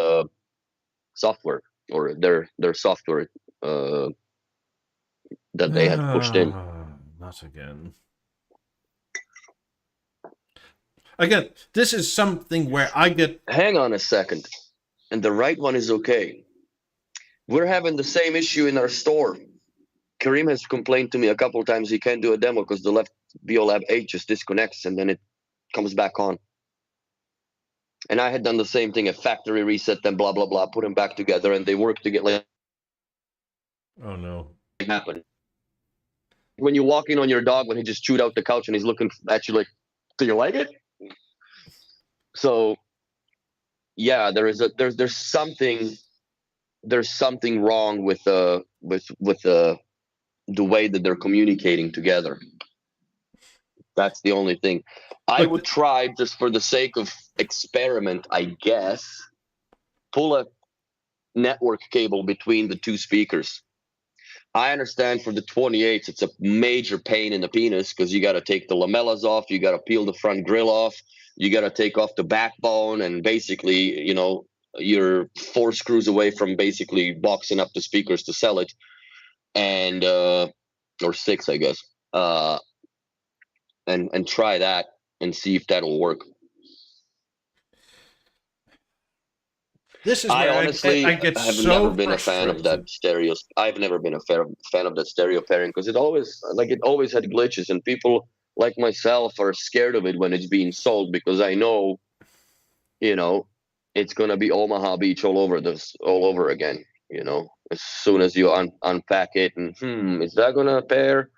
software or their software uh, that they had pushed in. Not again. Again, this is something where I get. Hang on a second. And the right one is okay. We're having the same issue in our store. Kareem has complained to me a couple of times he can't do a demo because the left BeoLab 8 just disconnects and then it comes back on. And I had done the same thing, a factory reset them, blah, blah, blah, put them back together, and they work to get like Oh no. happen. When you walk in on your dog when he just chewed out the couch and he's looking at you like, do you like it? So yeah, there's something wrong with the way that they're communicating together. That's the only thing. I Look, would try, just for the sake of experiment, I guess, pull a network cable between the two speakers. I understand for the 28s, it's a major pain in the penis because you got to take the lamellas off, you got to peel the front grill off, you got to take off the backbone, and basically, you're 4 screws away from basically boxing up the speakers to sell it, and or 6, I guess. And try that and see if that'll work. this is I where I honestly get have never so been a fan of that frustrated. stereo. I've never been a fan of that stereo pairing because it always had glitches, and people like myself are scared of it when it's being sold because I know, you know, it's gonna be Omaha Beach all over again. As soon as you unpack it, and is that gonna pair?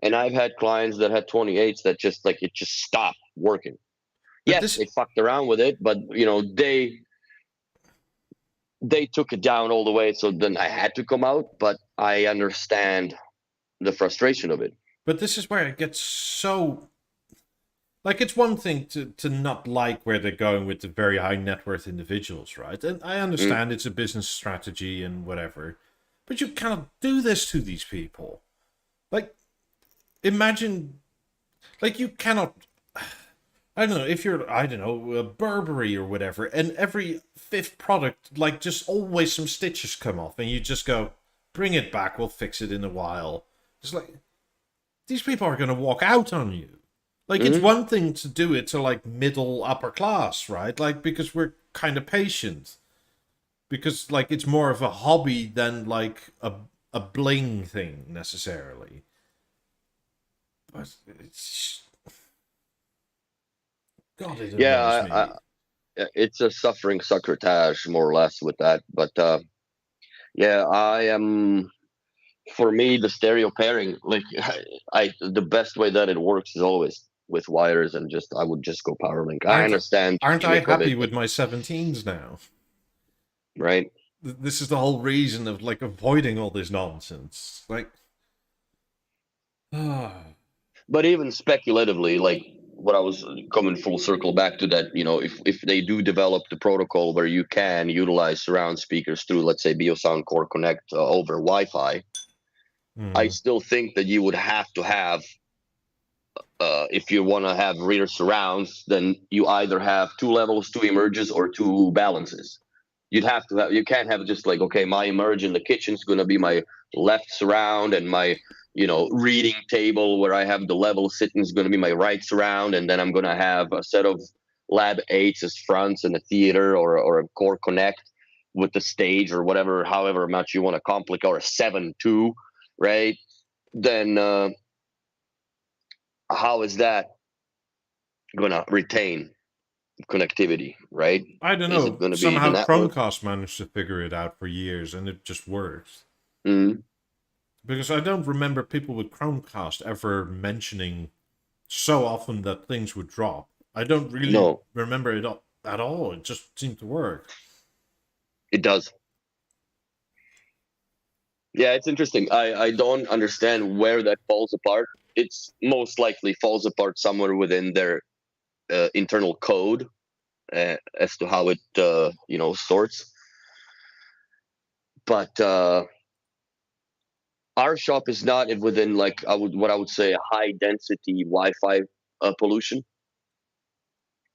And I've had clients that had 28s that just like it just stopped working. But Yes, they this, fucked around with it, but they took it down all the way. So then I had to come out, but I understand the frustration of it. but this is where it gets so. Like, it's one thing to not like where they're going with the very high net worth individuals, right? And I Mm. understand it's a business strategy and whatever, but you cannot do this to these people. Like, imagine, like, you cannot. I don't know, if you're, I don't know, a Burberry or whatever, and every fifth product, like, just always some stitches come off, and you just go, bring it back, we'll fix it in a while. It's like, these people are going to walk out on you. Like, it's Hmm. one thing to do it to, like, middle upper class, right? Like, because we're kind of patient. Because, like, it's more of a hobby than, like, a bling thing, necessarily. But it's... God, it annoys Yeah, me. it's a suffering succotash more or less with that. But yeah, I am. For me, the stereo pairing, like the best way that it works is always with wires, and just I would just go power link. I Aren't understand aren't the I gimmick of happy it, but with my 17s now? right. This is the whole reason of, like, avoiding all this nonsense. Like, ah, But even speculatively, like what I was coming full circle back to that, if they do develop the protocol where you can utilize surround speakers through, let's say, BeoSound Core Connect over Wi-Fi, I hmm. still think that you would have to have, if you want to have rear surrounds, then you either have two levels, two emerges, or two balances. You'd have to have. You can't have just like, okay, my emerge in the kitchen is going to be my left surround, and my reading table where I have the level sitting is going to be my right surround, and then I'm going to have a set of lab eights as fronts in a theater, or a core connect with the stage or whatever, however much you want to complicate, or a 7-2, right? Then how is that going to retain connectivity, right? I don't Is it know. going to be the Somehow network? Chromecast managed to figure it out for years, and it just works. Mm, Because I don't remember people with Chromecast ever mentioning so often that things would drop. I don't really no, remember it at all. It just seemed to work. it does. Yeah, it's interesting. I don't understand where that falls apart. It's most likely falls apart somewhere within their internal code as to how it sorts. But our shop is not within, like, what I would say, a high density Wi-Fi pollution,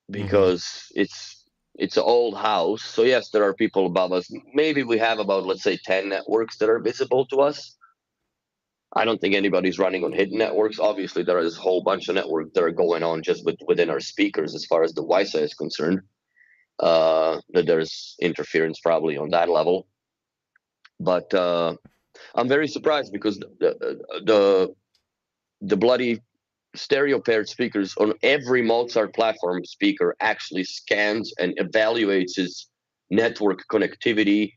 Hmm. because it's an old house. So yes, there are people above us. Maybe we have about, let's say, 10 networks that are visible to us. I don't think anybody's running on hidden networks. Obviously, there is a whole bunch of networks that are going on just within our speakers as far as the Wisa is concerned. That there's interference probably on that level. But I'm very surprised because the bloody stereo paired speakers on every Mozart platform speaker actually scans and evaluates its network connectivity,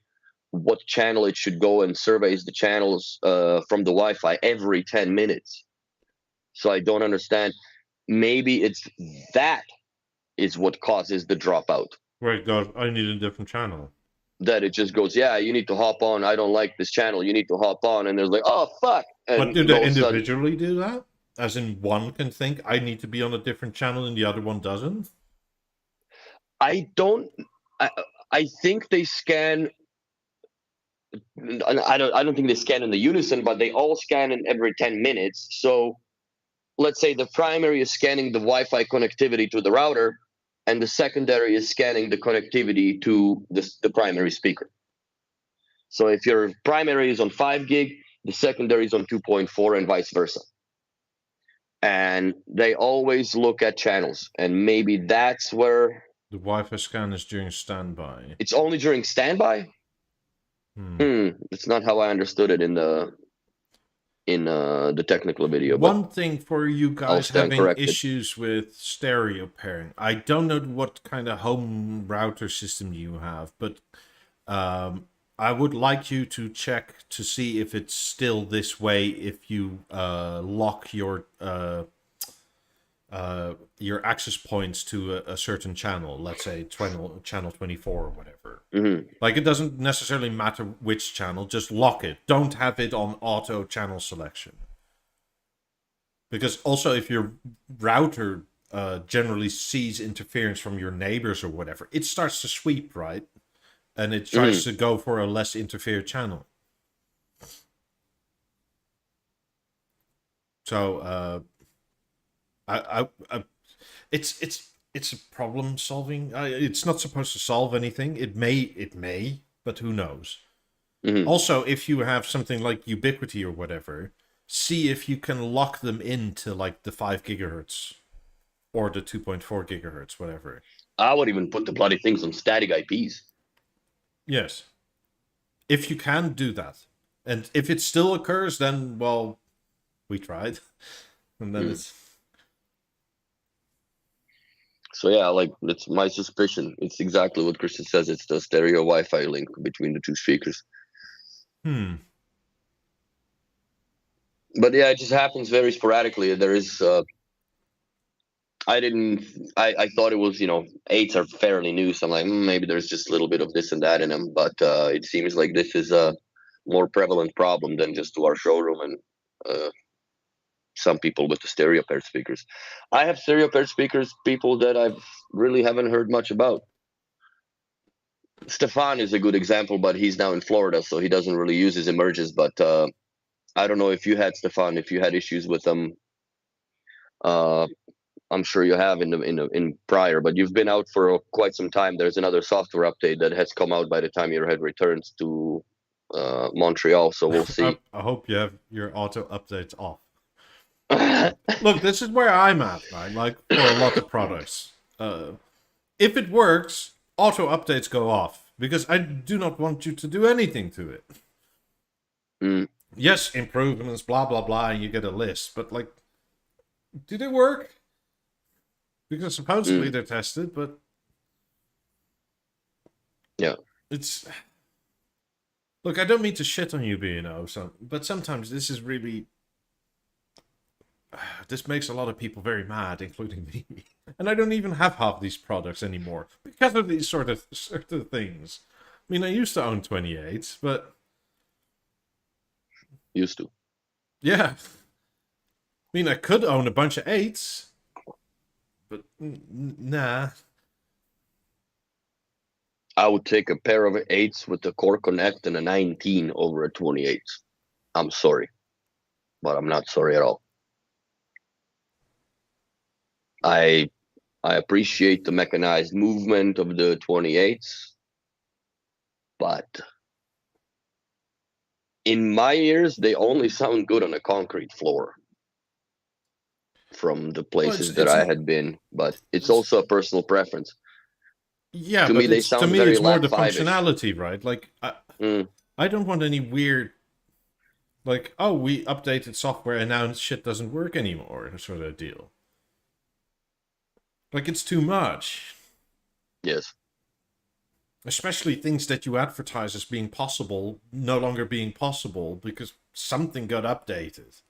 what channel it should go, and surveys the channels from the Wi-Fi every 10 minutes. So I don't understand. Maybe it's that is what causes the dropout. Wait, God, I need a different channel. That it just goes, yeah, you need to hop on. I don't like this channel. You need to hop on, and there's like, oh fuck, But and do they all of a sudden, individually do that? As in, one can think I need to be on a different channel and the other one doesn't? I don't. I, I think they scan. I don't think they scan in the unison, but they all scan in every 10 minutes. So let's say the primary is scanning the Wi-Fi connectivity to the router, and the secondary is scanning the connectivity to the primary speaker. So if your primary is on 5 gig, the secondary is on 2.4, and vice versa. And they always look at channels, and maybe that's where The Wi-Fi scan is during standby. it's only during standby. Hmm. That's not how I understood it in the. in the technical video, but One thing for you I'll guys stand having corrected. issues with stereo pairing. I don't know what kind of home router system you have, but I would like you to check to see if it's still this way if you lock your access points to a certain channel, let's say channel 24 or whatever. Mm-hmm. Like, it doesn't necessarily matter which channel, just lock it. Don't have it on auto channel selection. Because also, if your router generally sees interference from your neighbors or whatever, it starts to sweep, right? And it tries to go for a less interfered channel. So, it's a problem solving. It's not supposed to solve anything. It may, but who knows? Mm-hmm. Also, if you have something like Ubiquity or whatever, see if you can lock them into like the 5 gigahertz or the 2.4 gigahertz, whatever. I would even put the bloody things on static IPs. Yes. If you can do that. And if it still occurs, then, well, we tried. And then it's... So yeah, like, that's my suspicion. It's exactly what Christian says. It's the stereo Wi-Fi link between the two speakers. But yeah, it just happens very sporadically. There is I thought it was, 8s are fairly new, so I'm like, maybe there's just a little bit of this and that in them, but it seems like this is a more prevalent problem than just to our showroom and some people with the stereo paired speakers. I have stereo paired speakers, people that I really haven't heard much about. Stefan is a good example, but he's now in Florida, so he doesn't really use his emerges. But I don't know if you had, Stefan, if you had issues with them. I'm sure you have in prior, but you've been out for quite some time. There's another software update that has come out by the time your head returns to Montreal, so we'll see. I hope you have your auto updates off. Look, this is where I'm at, right? Like, for a lot of products. If it works, auto updates go off, because I do not want you to do anything to it. Yes, improvements, blah, blah, blah, and you get a list, but, like, do they work? Because supposedly they're tested, but... Yeah. It's... Look, I don't mean to shit on you, but sometimes this is really... This makes a lot of people very mad, including me. And I don't even have half these products anymore because of these sort of things. I mean, I used to own 28s, but... Used to. Yeah. I mean, I could own a bunch of 8s, but nah. I would take a pair of 8s with the Core Connect and a 19 over a 28. I'm sorry, but I'm not sorry at all. I appreciate the mechanized movement of the 28s, but in my ears, they only sound good on a concrete floor from the places that I had been, but it's also a personal preference. Yeah, to but me, they sound very it's more the lap 5-ish. functionality, right? Like, I don't want any weird, like, oh, we updated software and now shit doesn't work anymore, sort of deal. Like, it's too much. Yes. Especially things that you advertise as being possible, no longer being possible because something got updated.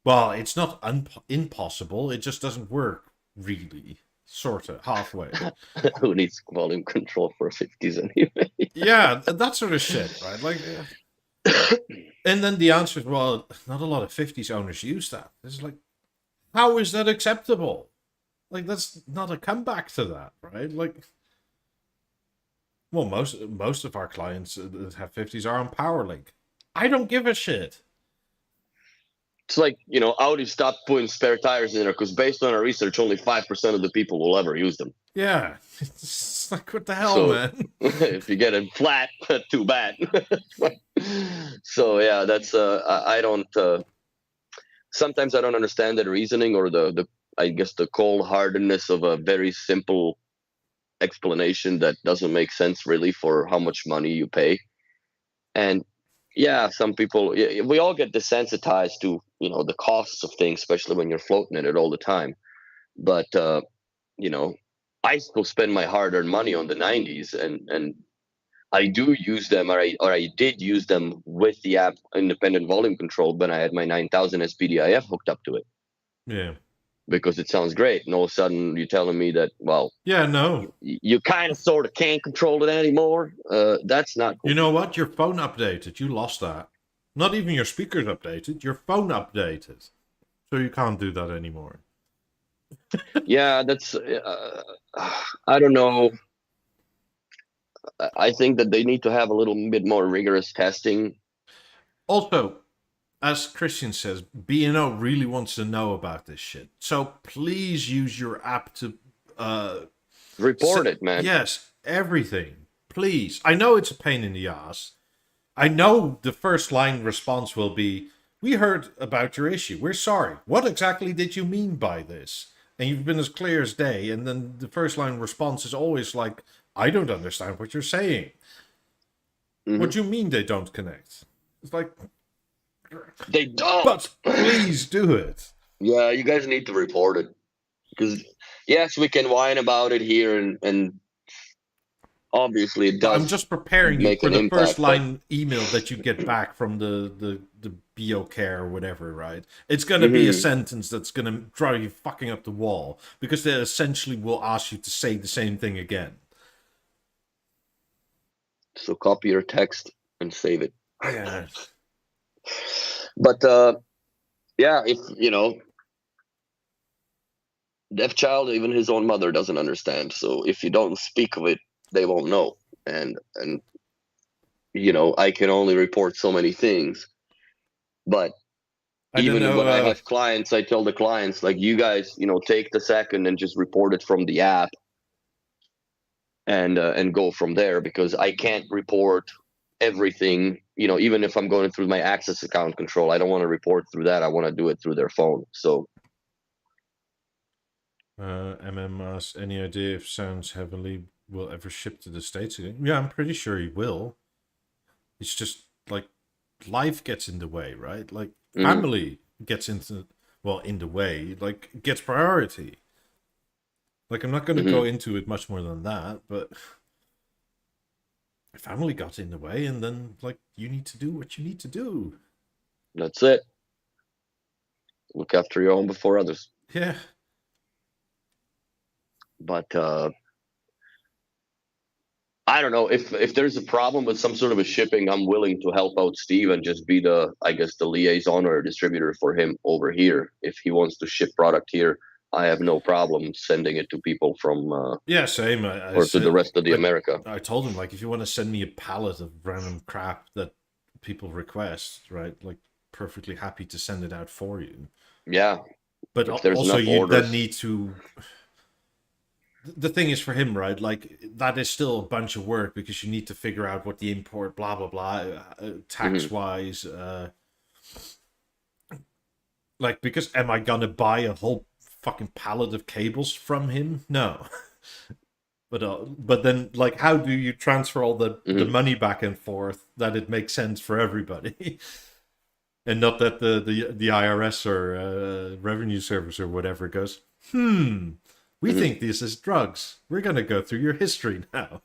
Well, it's not impossible, it just doesn't work, really. Sort of, halfway. Who needs volume control for 50s anyway? Yeah, that sort of shit, right? Like, and then the answer is, well, not a lot of 50s owners use that. It's like, how is that acceptable? Like, that's not a comeback to that, right? Like, well, most of our clients that have 50s are on Powerlink. I don't give a shit. It's like, Audi stopped putting spare tires in there because based on our research, only 5% of the people will ever use them. Yeah. It's like, what the hell, man? If you get it flat, too bad. So, yeah, that's, I don't, sometimes I don't understand that reasoning or I guess the cold-heartedness of a very simple explanation that doesn't make sense really for how much money you pay. And Yeah, some people, we all get desensitized to, the costs of things, especially when you're floating in it all the time. But, I still spend my hard-earned money on the 90s, and I do use them, or I did use them with the app independent volume control when I had my 9000 SPDIF hooked up to it, Yeah. because it sounds great. And all of a sudden you're telling me that, well, Yeah, no. you kind of sort of can't control it anymore. That's not cool. You know what? Your phone updated. You lost that. Not even your speakers updated. Your phone updated. So you can't do that anymore. Yeah, that's, I don't know. I think that they need to have a little bit more rigorous testing. Also, as Christian says, B&O really wants to know about this shit. So please use your app to Report it, man. Yes, everything. Please. I know it's a pain in the ass. I know the first line response will be, "We heard about your issue. We're sorry. What exactly did you mean by this?" And you've been as clear as day. And then the first line response is always like, "I don't understand what you're saying." Mm-hmm. What do you mean they don't connect? It's like, they don't. But please do it. Yeah, you guys need to report it. Because, yes, we can whine about it here, and obviously it does. I'm just preparing you make for an the impact, first line email that you get back from the BeoCare or whatever, right? It's going to be a sentence that's going to drive you fucking up the wall, because they essentially will ask you to say the same thing again. So copy your text and save it. Yeah. But yeah, if deaf child, even his own mother doesn't understand. So if you don't speak of it, they won't know. And I can only report so many things. But even when I have clients, I tell the clients, like, you guys, take the second and just report it from the app, and go from there, because I can't report everything. Even if I'm going through my access account control, I don't want to report through that. I want to do it through their phone. So asks, any idea if Sounds Heavily will ever ship to the States again? Yeah, I'm pretty sure he will. It's just like life gets in the way, right? Like family gets in the way, like gets priority. Like, I'm not going to go into it much more than that, but family got in the way, and then, like, you need to do what you need to do. That's it. Look after your own before others. Yeah. But I don't know, if there's a problem with some sort of a shipping, I'm willing to help out Steve and just be the liaison or distributor for him over here. If he wants to ship product here, I have no problem sending it to people from same. or to the rest of the America. I told him, like, if you want to send me a pallet of random crap that people request, right, like, perfectly happy to send it out for you. Yeah, but also you then need to. The thing is, for him, right, like, that is still a bunch of work, because you need to figure out what the import, blah blah blah, tax wise. Like, because am I gonna buy a whole fucking pallet of cables from him? No. But then, like, how do you transfer all the money back and forth that it makes sense for everybody, and not that the IRS or revenue service or whatever goes, we think this is drugs. We're gonna go through your history now.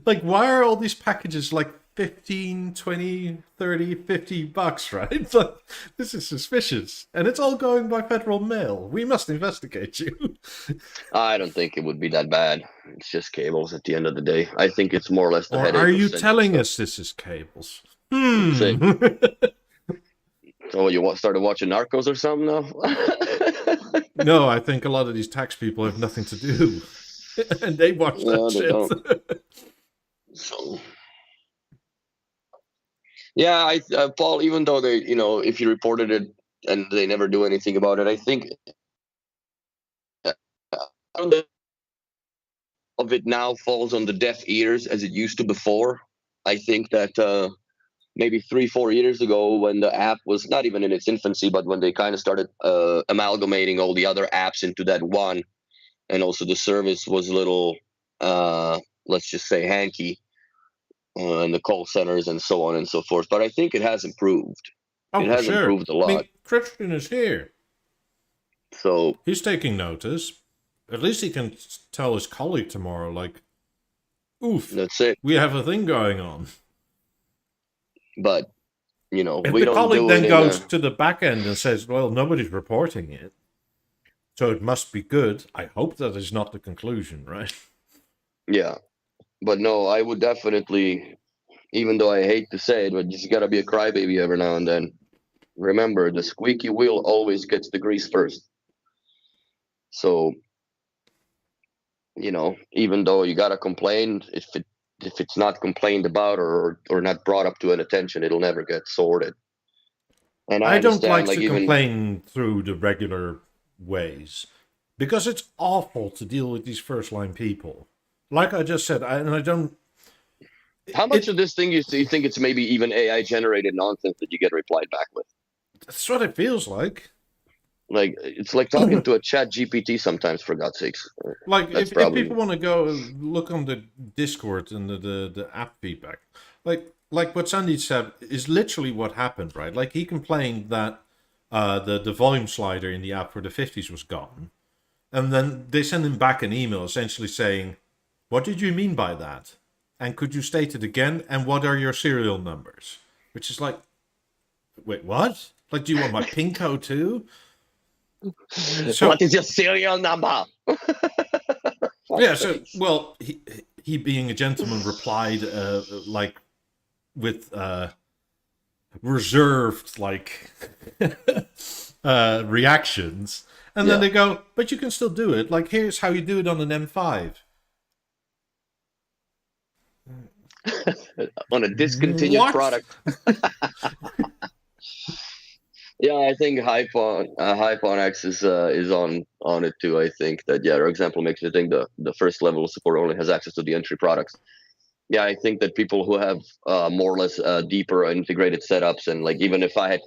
Like, why are all these packages like 15, 20, 30, $50, right? Like, this is suspicious. And it's all going by federal mail. We must investigate you. I don't think it would be that bad. It's just cables at the end of the day. I think it's more or less the headache. Or are you telling us this is cables? So you started watching Narcos or something now? No, I think a lot of these tax people have nothing to do. And they watch that shit. So, yeah, Paul, even though they, if you reported it and they never do anything about it, I think of it now falls on the deaf ears as it used to before. I think that maybe 3-4 years ago, when the app was not even in its infancy, but when they kind of started amalgamating all the other apps into that one, and also the service was a little, let's just say, hanky. and the call centers and so on and so forth. But I think it has improved. Oh, It for has sure. improved a I mean, lot. Christian is here. So He's taking notice. At least he can tell his colleague tomorrow, like, oof, that's it. we have a thing going on. But If we the don't colleague do it then in goes a to the back end and says, well, nobody's reporting it, so it must be good, I hope that is not the conclusion, right? yeah. But no, I would definitely, even though I hate to say it, but you just gotta be a crybaby every now and then. Remember, the squeaky wheel always gets the grease first. So even though you gotta complain, if it's not complained about or not brought up to an attention, it'll never get sorted. And I I don't understand, like like to even complain through the regular ways because it's awful to deal with these first line people. Like I just said, I don't. how much It of this thing you think it's maybe even AI generated nonsense that you get replied back with? That's what it feels like. Like it's like talking to a chat GPT sometimes, for God's sakes. Like That's if people probably want to go look on the Discord and the app feedback, like what Sandy said is literally what happened, right? Like he complained that the volume slider in the app for the 50s was gone, and then they send him back an email essentially saying, "What did you mean by that? And could you state it again? And what are your serial numbers?" Which is like, wait, what? Like, do you want my PIN code too? So what is your serial number? yeah, so well, he being a gentleman replied like with reserved like reactions, and then Yeah. they go, "But you can still do it. Like here's how you do it on an M5." On a discontinued What? product. Yeah, I think Hype on X is on it too. I think that, yeah, our example makes you think the first level of support only has access to the entry products. Yeah, I think that people who have more or less deeper integrated setups, and like even if I had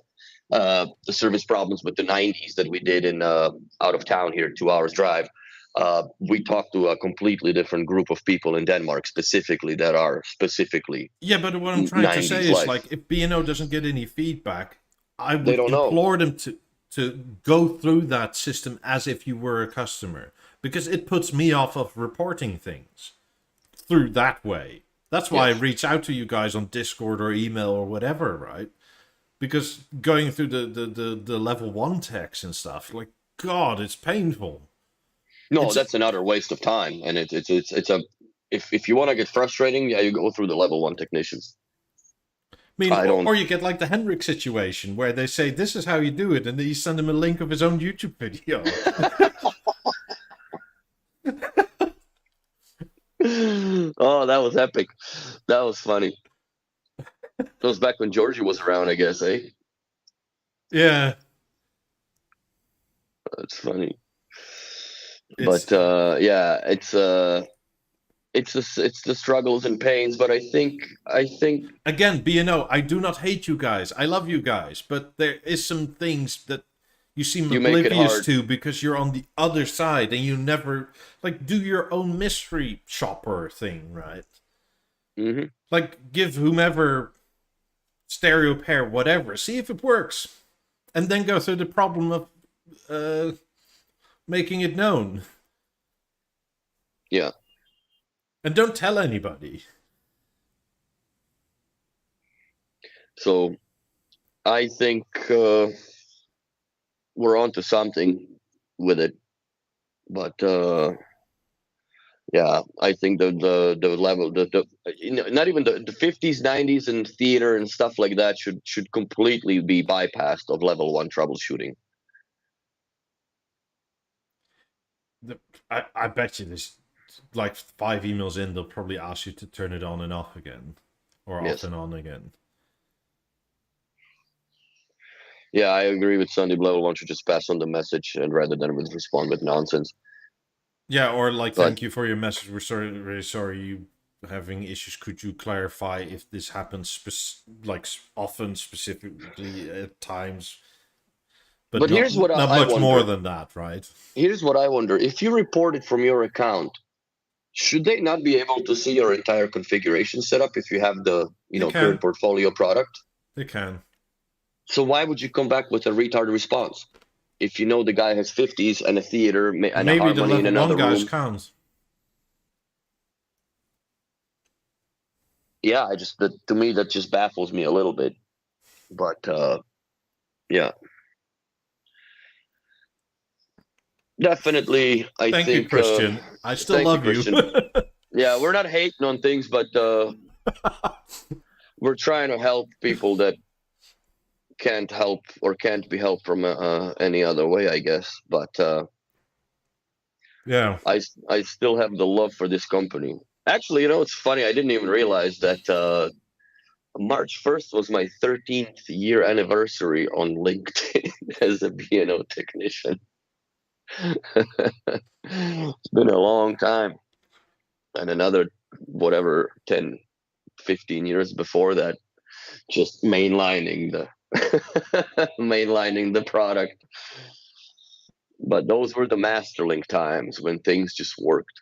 the service problems with the 90s that we did in out of town here, 2 hours drive, we talked to a completely different group of people in Denmark specifically that are specifically Yeah, but what I'm trying to 90s say is life. like if B&O doesn't get any feedback, I They would don't know. implore them to go through that system as if you were a customer, because it puts me off of reporting things through that way. That's why I Yes. reach out to you guys on Discord or email or whatever, right? Because going through the level 1 text and stuff, like, God, it's painful. No, It's, that's another waste of time, and it's a if you want to get frustrating, yeah, you go through the level one technicians. I mean, I don't. or you get like the Henrik situation where they say, this is how you do it, and then you send him a link of his own YouTube video. Oh, that was epic. That was funny. That was back when Georgie was around, I guess, eh? Yeah. That's funny. It's But yeah, it's the struggles and pains. But I think again, B&O, I do not hate you guys. I love you guys, but there is some things that you seem you make it oblivious hard. to because you're on the other side and you never like do your own mystery shopper thing, right? Hmm. Like give whomever stereo pair whatever, see if it works, and then go through the problem of uh, making it known. Yeah. And don't tell anybody. So I think we're onto something with it. But yeah, I think the level not even the 50s 90s and theater and stuff like that should completely be bypassed of level one troubleshooting. I bet you there's like 5 emails in, they'll probably ask you to turn it on and off again, or off Yes. and on again. Yeah, I agree with Sunday. Level one should just pass on the message and rather than respond with nonsense. Yeah, or like, But thank you for your message. We're sorry, really sorry you having issues. Could you clarify if this happens often, specifically at times, but here's what not I much more wonder. than that, right? Here's what I wonder. If you report it from your account, Should they not be able to see your entire configuration setup if you have the They current can. portfolio product? They can. So why would you come back with a retarded response if you know the guy has 50s and a theater and a Maybe the harmony in level another 1 guys room? can't. Yeah, to me that just baffles me a little bit. But yeah, definitely. I Thank you, think. Christian. I still Thank you, love you. Christian. Yeah, we're not hating on things, but we're trying to help people that can't help or can't be helped from any other way, I guess. But Yeah. I still have the love for this company. Actually, it's funny. I didn't even realize that March 1st was my 13th year anniversary on LinkedIn as a B&O technician. It's been a long time. And another, whatever, 10, 15 years before that, just mainlining the mainlining the product. But those were the Masterlink times when things just worked.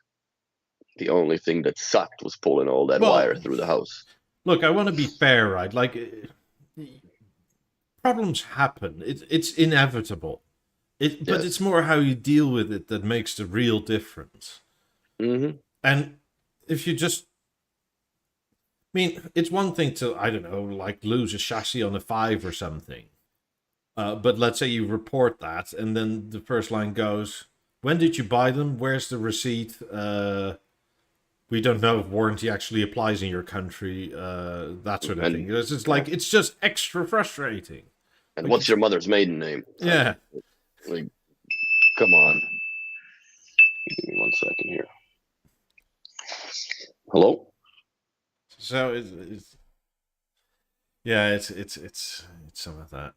The only thing that sucked was pulling all that wire Well, through the house. look, I want to be fair, right? Like, problems happen. It's inevitable. But Yes. it's more how you deal with it that makes the real difference. Mm-hmm. And if you just, I mean, it's one thing to, I don't know, like lose a chassis on a 5 or something. But let's say you report that, and then the first line goes, when did you buy them? Where's the receipt? We don't know if warranty actually applies in your country. That sort of thing. It's just like, it's just extra frustrating. And Like, what's your mother's maiden name? Yeah. Like, come on. Give me 1 second here. Hello? So it's yeah, it's some of that.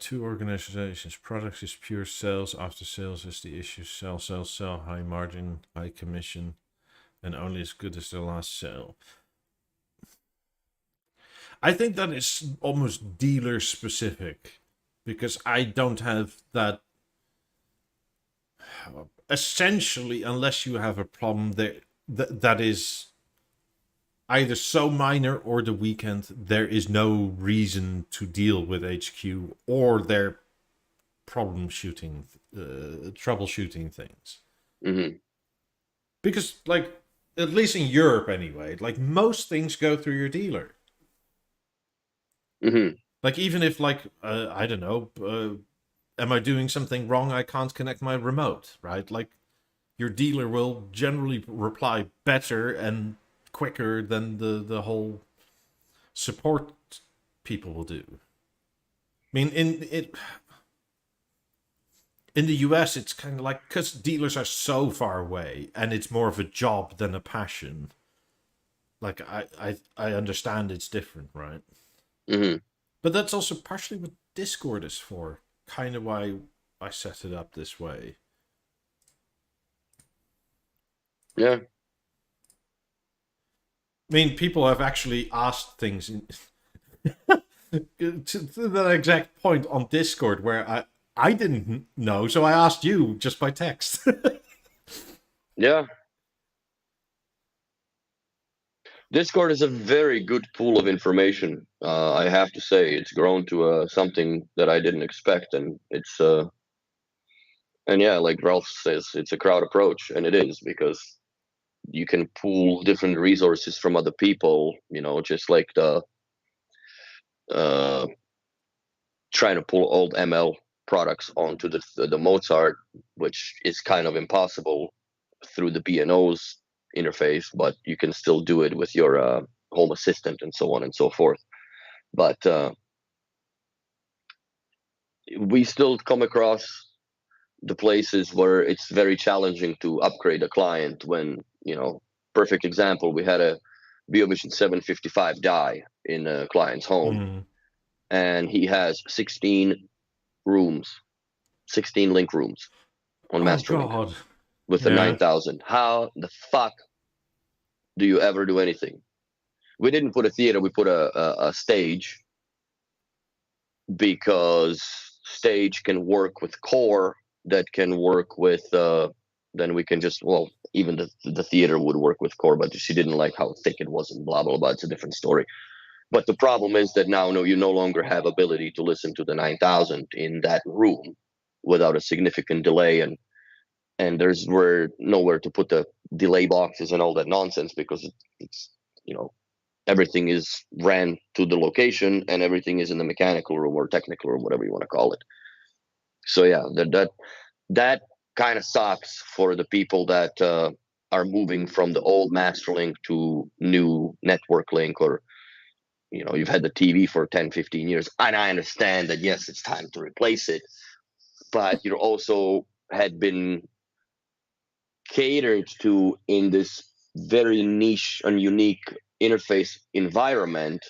Two organizations. Products is pure sales. After sales is the issue. Sell, sell, sell. High margin, high commission, and only as good as the last sale. I think that is almost dealer specific, because I don't have that. Essentially, unless you have a problem that is either so minor or the weekend, there is no reason to deal with HQ or their troubleshooting things. Mm-hmm. Because, like, at least in Europe anyway, like, most things go through your dealer. Mm-hmm. Like, even if, like, I don't know, am I doing something wrong? I can't connect my remote, right? Like, your dealer will generally reply better and quicker than the whole support people will do. I mean, in the US, it's kind of like, because dealers are so far away, and it's more of a job than a passion. Like, I understand it's different, right? Mm-hmm. But that's also partially what Discord is for. Kind of why I set it up this way. Yeah. I mean, people have actually asked things to that exact point on Discord where I didn't know, so I asked you just by text. Yeah. Discord is a very good pool of information. I have to say, it's grown to something that I didn't expect, and and yeah, like Ralph says, it's a crowd approach, and it is, because you can pool different resources from other people. Just like the uh, trying to pull old ML products onto the Mozart, which is kind of impossible through the B&O's interface, but you can still do it with your Home Assistant and so on and so forth. But we still come across the places where it's very challenging to upgrade a client when, perfect example, we had a BeoVision 755 die in a client's home, and he has 16 rooms, 16 link rooms on Masterlink. God. With a 9000. How the fuck do you ever do anything? We didn't put a theater, we put a stage, because stage can work with core that can work with then we can just, well, even the theater would work with core, but she didn't like how thick it was and blah blah blah. It's a different story. But the problem is that now, no, you no longer have ability to listen to the 9000 in that room without a significant delay, and there's nowhere to put the delay boxes and all that nonsense, because it's you know everything is ran to the location and everything is in the mechanical room or technical room, whatever you want to call it. So yeah, that kind of sucks for the people that are moving from the old Masterlink to new network link, or you've had the TV for 10, 15 years, and I understand that, yes, it's time to replace it, but you also had been catered to in this very niche and unique interface environment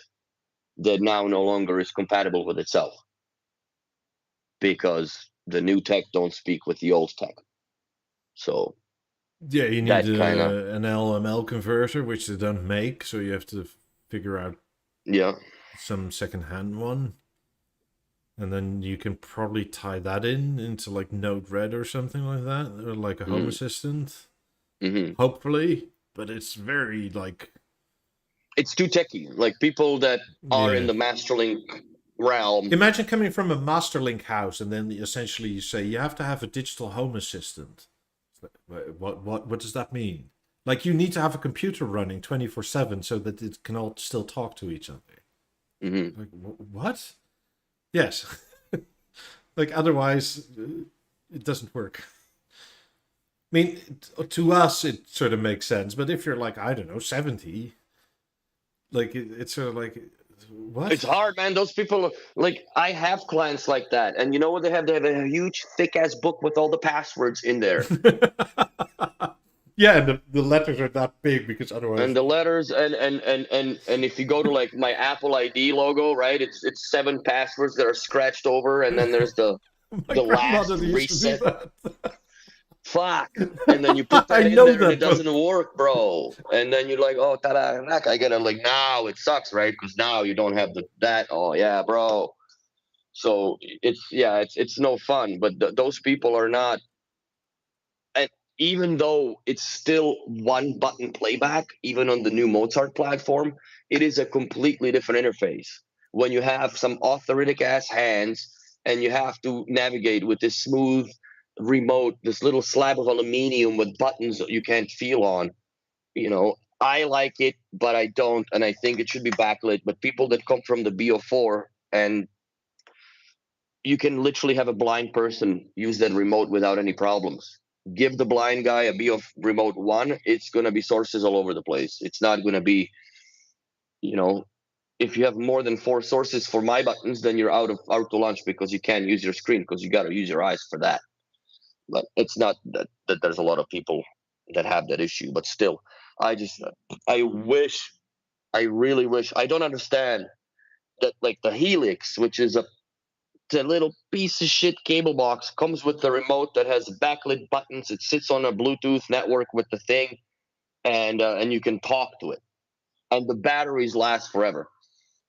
that now no longer is compatible with itself, because the new tech don't speak with the old tech. So Yeah, you need that kind of, an LML converter, which they don't make, so you have to figure out yeah. some second-hand one. And then you can probably tie that into like Node-RED or something like that, or like a Home Assistant. Mm-hmm. Hopefully, but it's very like, it's too techy. Like, people that are in the Masterlink realm. Imagine coming from a Masterlink house and then essentially you say you have to have a digital Home Assistant. What does that mean? Like, you need to have a computer running 24/7 so that it can all still talk to each other. Mm-hmm. Like, what? Yes. Like, otherwise, it doesn't work. I mean, to us, it sort of makes sense. But if you're like, I don't know, 70, like, it's sort of like, what? It's hard, man. Those people, like, I have clients like that. And you know what they have? They have a huge, thick-ass book with all the passwords in there. Yeah, and the letters are that big because otherwise. And the letters, and if you go to like my Apple ID logo, right? It's 7 passwords that are scratched over, and then there's the last reset. Fuck. And then you put that in there and it doesn't work, bro. And then you're like, oh, ta-da, I gotta, like, now it sucks, right? Because now you don't have that. Oh yeah, bro. So it's no fun. But those people are not. And even though it's still one button playback, even on the new Mozart platform, it is a completely different interface. When you have some arthritic ass hands and you have to navigate with this smooth remote, this little slab of aluminium with buttons that you can't feel on, I like it, but I don't, and I think it should be backlit. But people that come from the BO4, and you can literally have a blind person use that remote without any problems. Give the blind guy a Beoremote One, it's going to be sources all over the place. It's not going to be, if you have more than 4 sources for my buttons, then you're out to lunch, because you can't use your screen, because you got to use your eyes for that. But it's not that there's a lot of people that have that issue. But still, I really wish. I don't understand that, like, the Helix, which is the little piece of shit cable box, comes with the remote that has backlit buttons. It sits on a Bluetooth network with the thing, and you can talk to it, and the batteries last forever.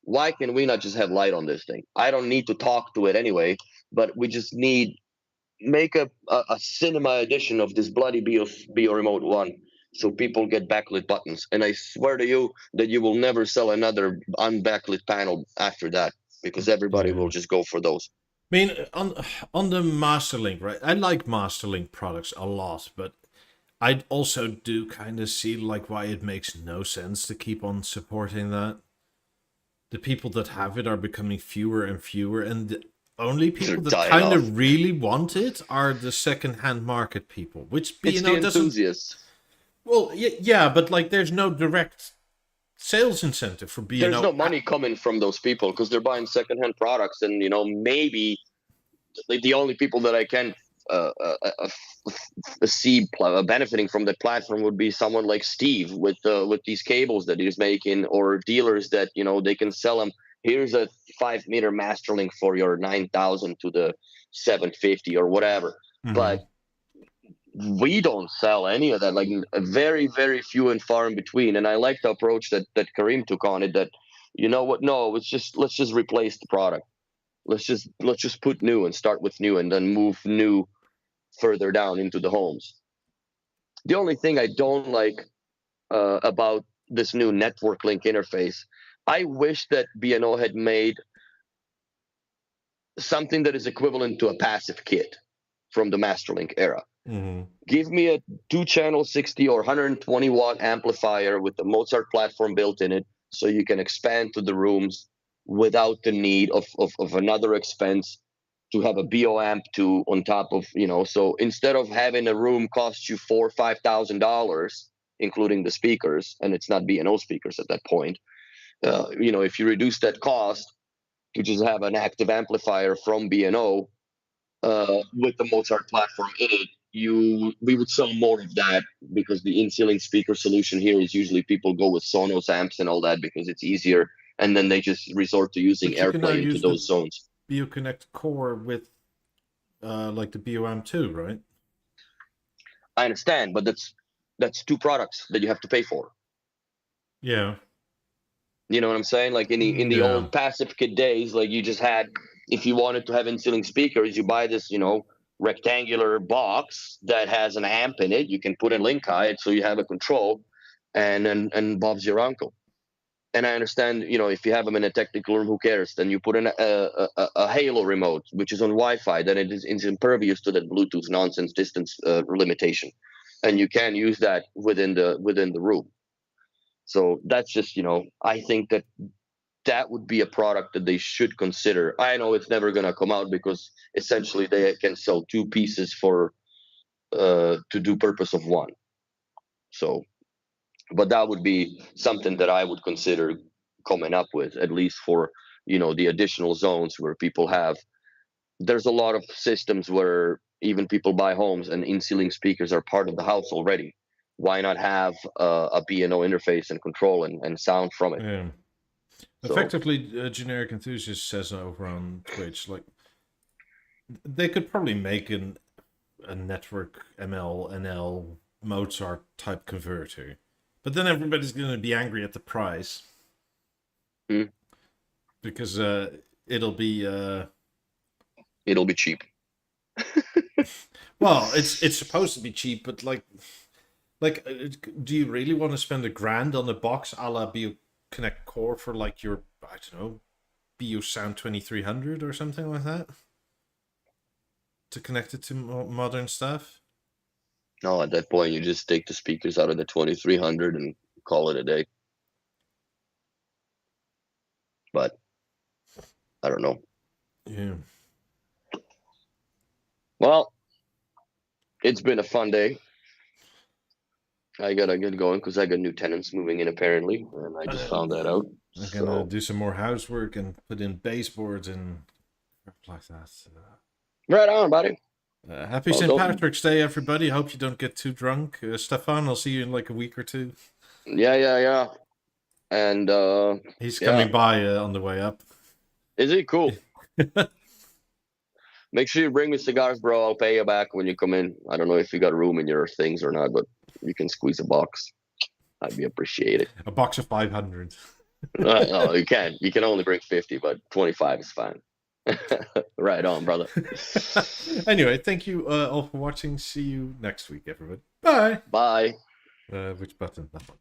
Why can we not just have light on this thing? I don't need to talk to it anyway, but we just make a cinema edition of this bloody Beoremote One, so people get backlit buttons. And I swear to you that you will never sell another unbacklit panel after that, because everybody will just go for those. I mean, on the Masterlink, right? I like Masterlink products a lot, but I also do kind of see like why it makes no sense to keep on supporting that. The people that have it are becoming fewer and fewer, and the only people that kind of really want it are the second-hand market people, which it's the enthusiasts. Well, yeah, but like, there's no direct sales incentive for B&O. There's no money coming from those people because they're buying second-hand products, and maybe like the only people that I can see benefiting from the platform would be someone like Steve with these cables that he's making, or dealers that they can sell them. Here's a 5-meter Masterlink for your 9000 to the 750 or whatever. Mm-hmm. But we don't sell any of that. Like, very, very few and far in between. And I like the approach that Karim took on it. That, you know what? No, let's just replace the product. Let's just put new and start with new, and then move new further down into the homes. The only thing I don't like about this new network link interface, I wish that B&O had made something that is equivalent to a passive kit from the Masterlink era. Mm-hmm. Give me a 2-channel 60 or 120 watt amplifier with the Mozart platform built in it, so you can expand to the rooms without the need of another expense to have a BeoAmp 2 on top of, so instead of having a room cost you $4,000 or $5,000, including the speakers, and it's not B&O speakers at that point, if you reduce that cost to just have an active amplifier from B&O with the Mozart platform in it, we would sell more of that, because the in-ceiling speaker solution here is usually people go with Sonos amps and all that because it's easier, and then they just resort to using But you can now AirPlay into use those zones. BeoConnect core with like the BeoAmp 2, right? I understand, but that's 2 products that you have to pay for. Yeah. You know what I'm saying? Like in the Yeah. old passive kit days, like you just had, if you wanted to have in-ceiling speakers, you buy this, rectangular box that has an amp in it. You can put a link on it, so you have a control, and Bob's your uncle. And I understand, if you have them in a technical room, who cares? Then you put in a Halo remote, which is on Wi-Fi, then it's impervious to that Bluetooth nonsense distance limitation, and you can use that within the room. So that's just, I think that would be a product that they should consider. I know it's never going to come out, because essentially they can sell 2 pieces for to do purpose of 1. So, but that would be something that I would consider coming up with, at least for the additional zones where people have. There's a lot of systems where even people buy homes and in-ceiling speakers are part of the house already. Why not have a B&O interface and control and sound from it? Yeah. So, Effectively, Generic Enthusiast says over on Twitch, like, they could probably make a network ML/NL Mozart type converter, but then everybody's going to be angry at the price. Because it'll be cheap. Well, it's supposed to be cheap, but like, do you really want to spend $1,000 on a box a la BeoConnect Core for like your, I don't know, BeoSound 2300 or something like that, to connect it to modern stuff? No, at that point you just take the speakers out of the 2300 and call it a day. But I don't know. Yeah. Well, it's been a fun day. I gotta get going because I got new tenants moving in apparently, and I just found that out. I'm gonna do some more housework and put in baseboards and crap like that. Right on, buddy. Happy St. Patrick's Day, everybody. Hope you don't get too drunk. Stefan, I'll see you in like a week or 2. Yeah. And he's coming by on the way up. Is he? Cool. Make sure you bring me cigars, bro. I'll pay you back when you come in. I don't know if you got room in your things or not, but you can squeeze a box. I'd be appreciated. A box of 500. No, you can. You can only bring 50, but 25 is fine. Right on, brother. Anyway, thank you all for watching. See you next week, everybody. Bye. Bye. Which button? That one.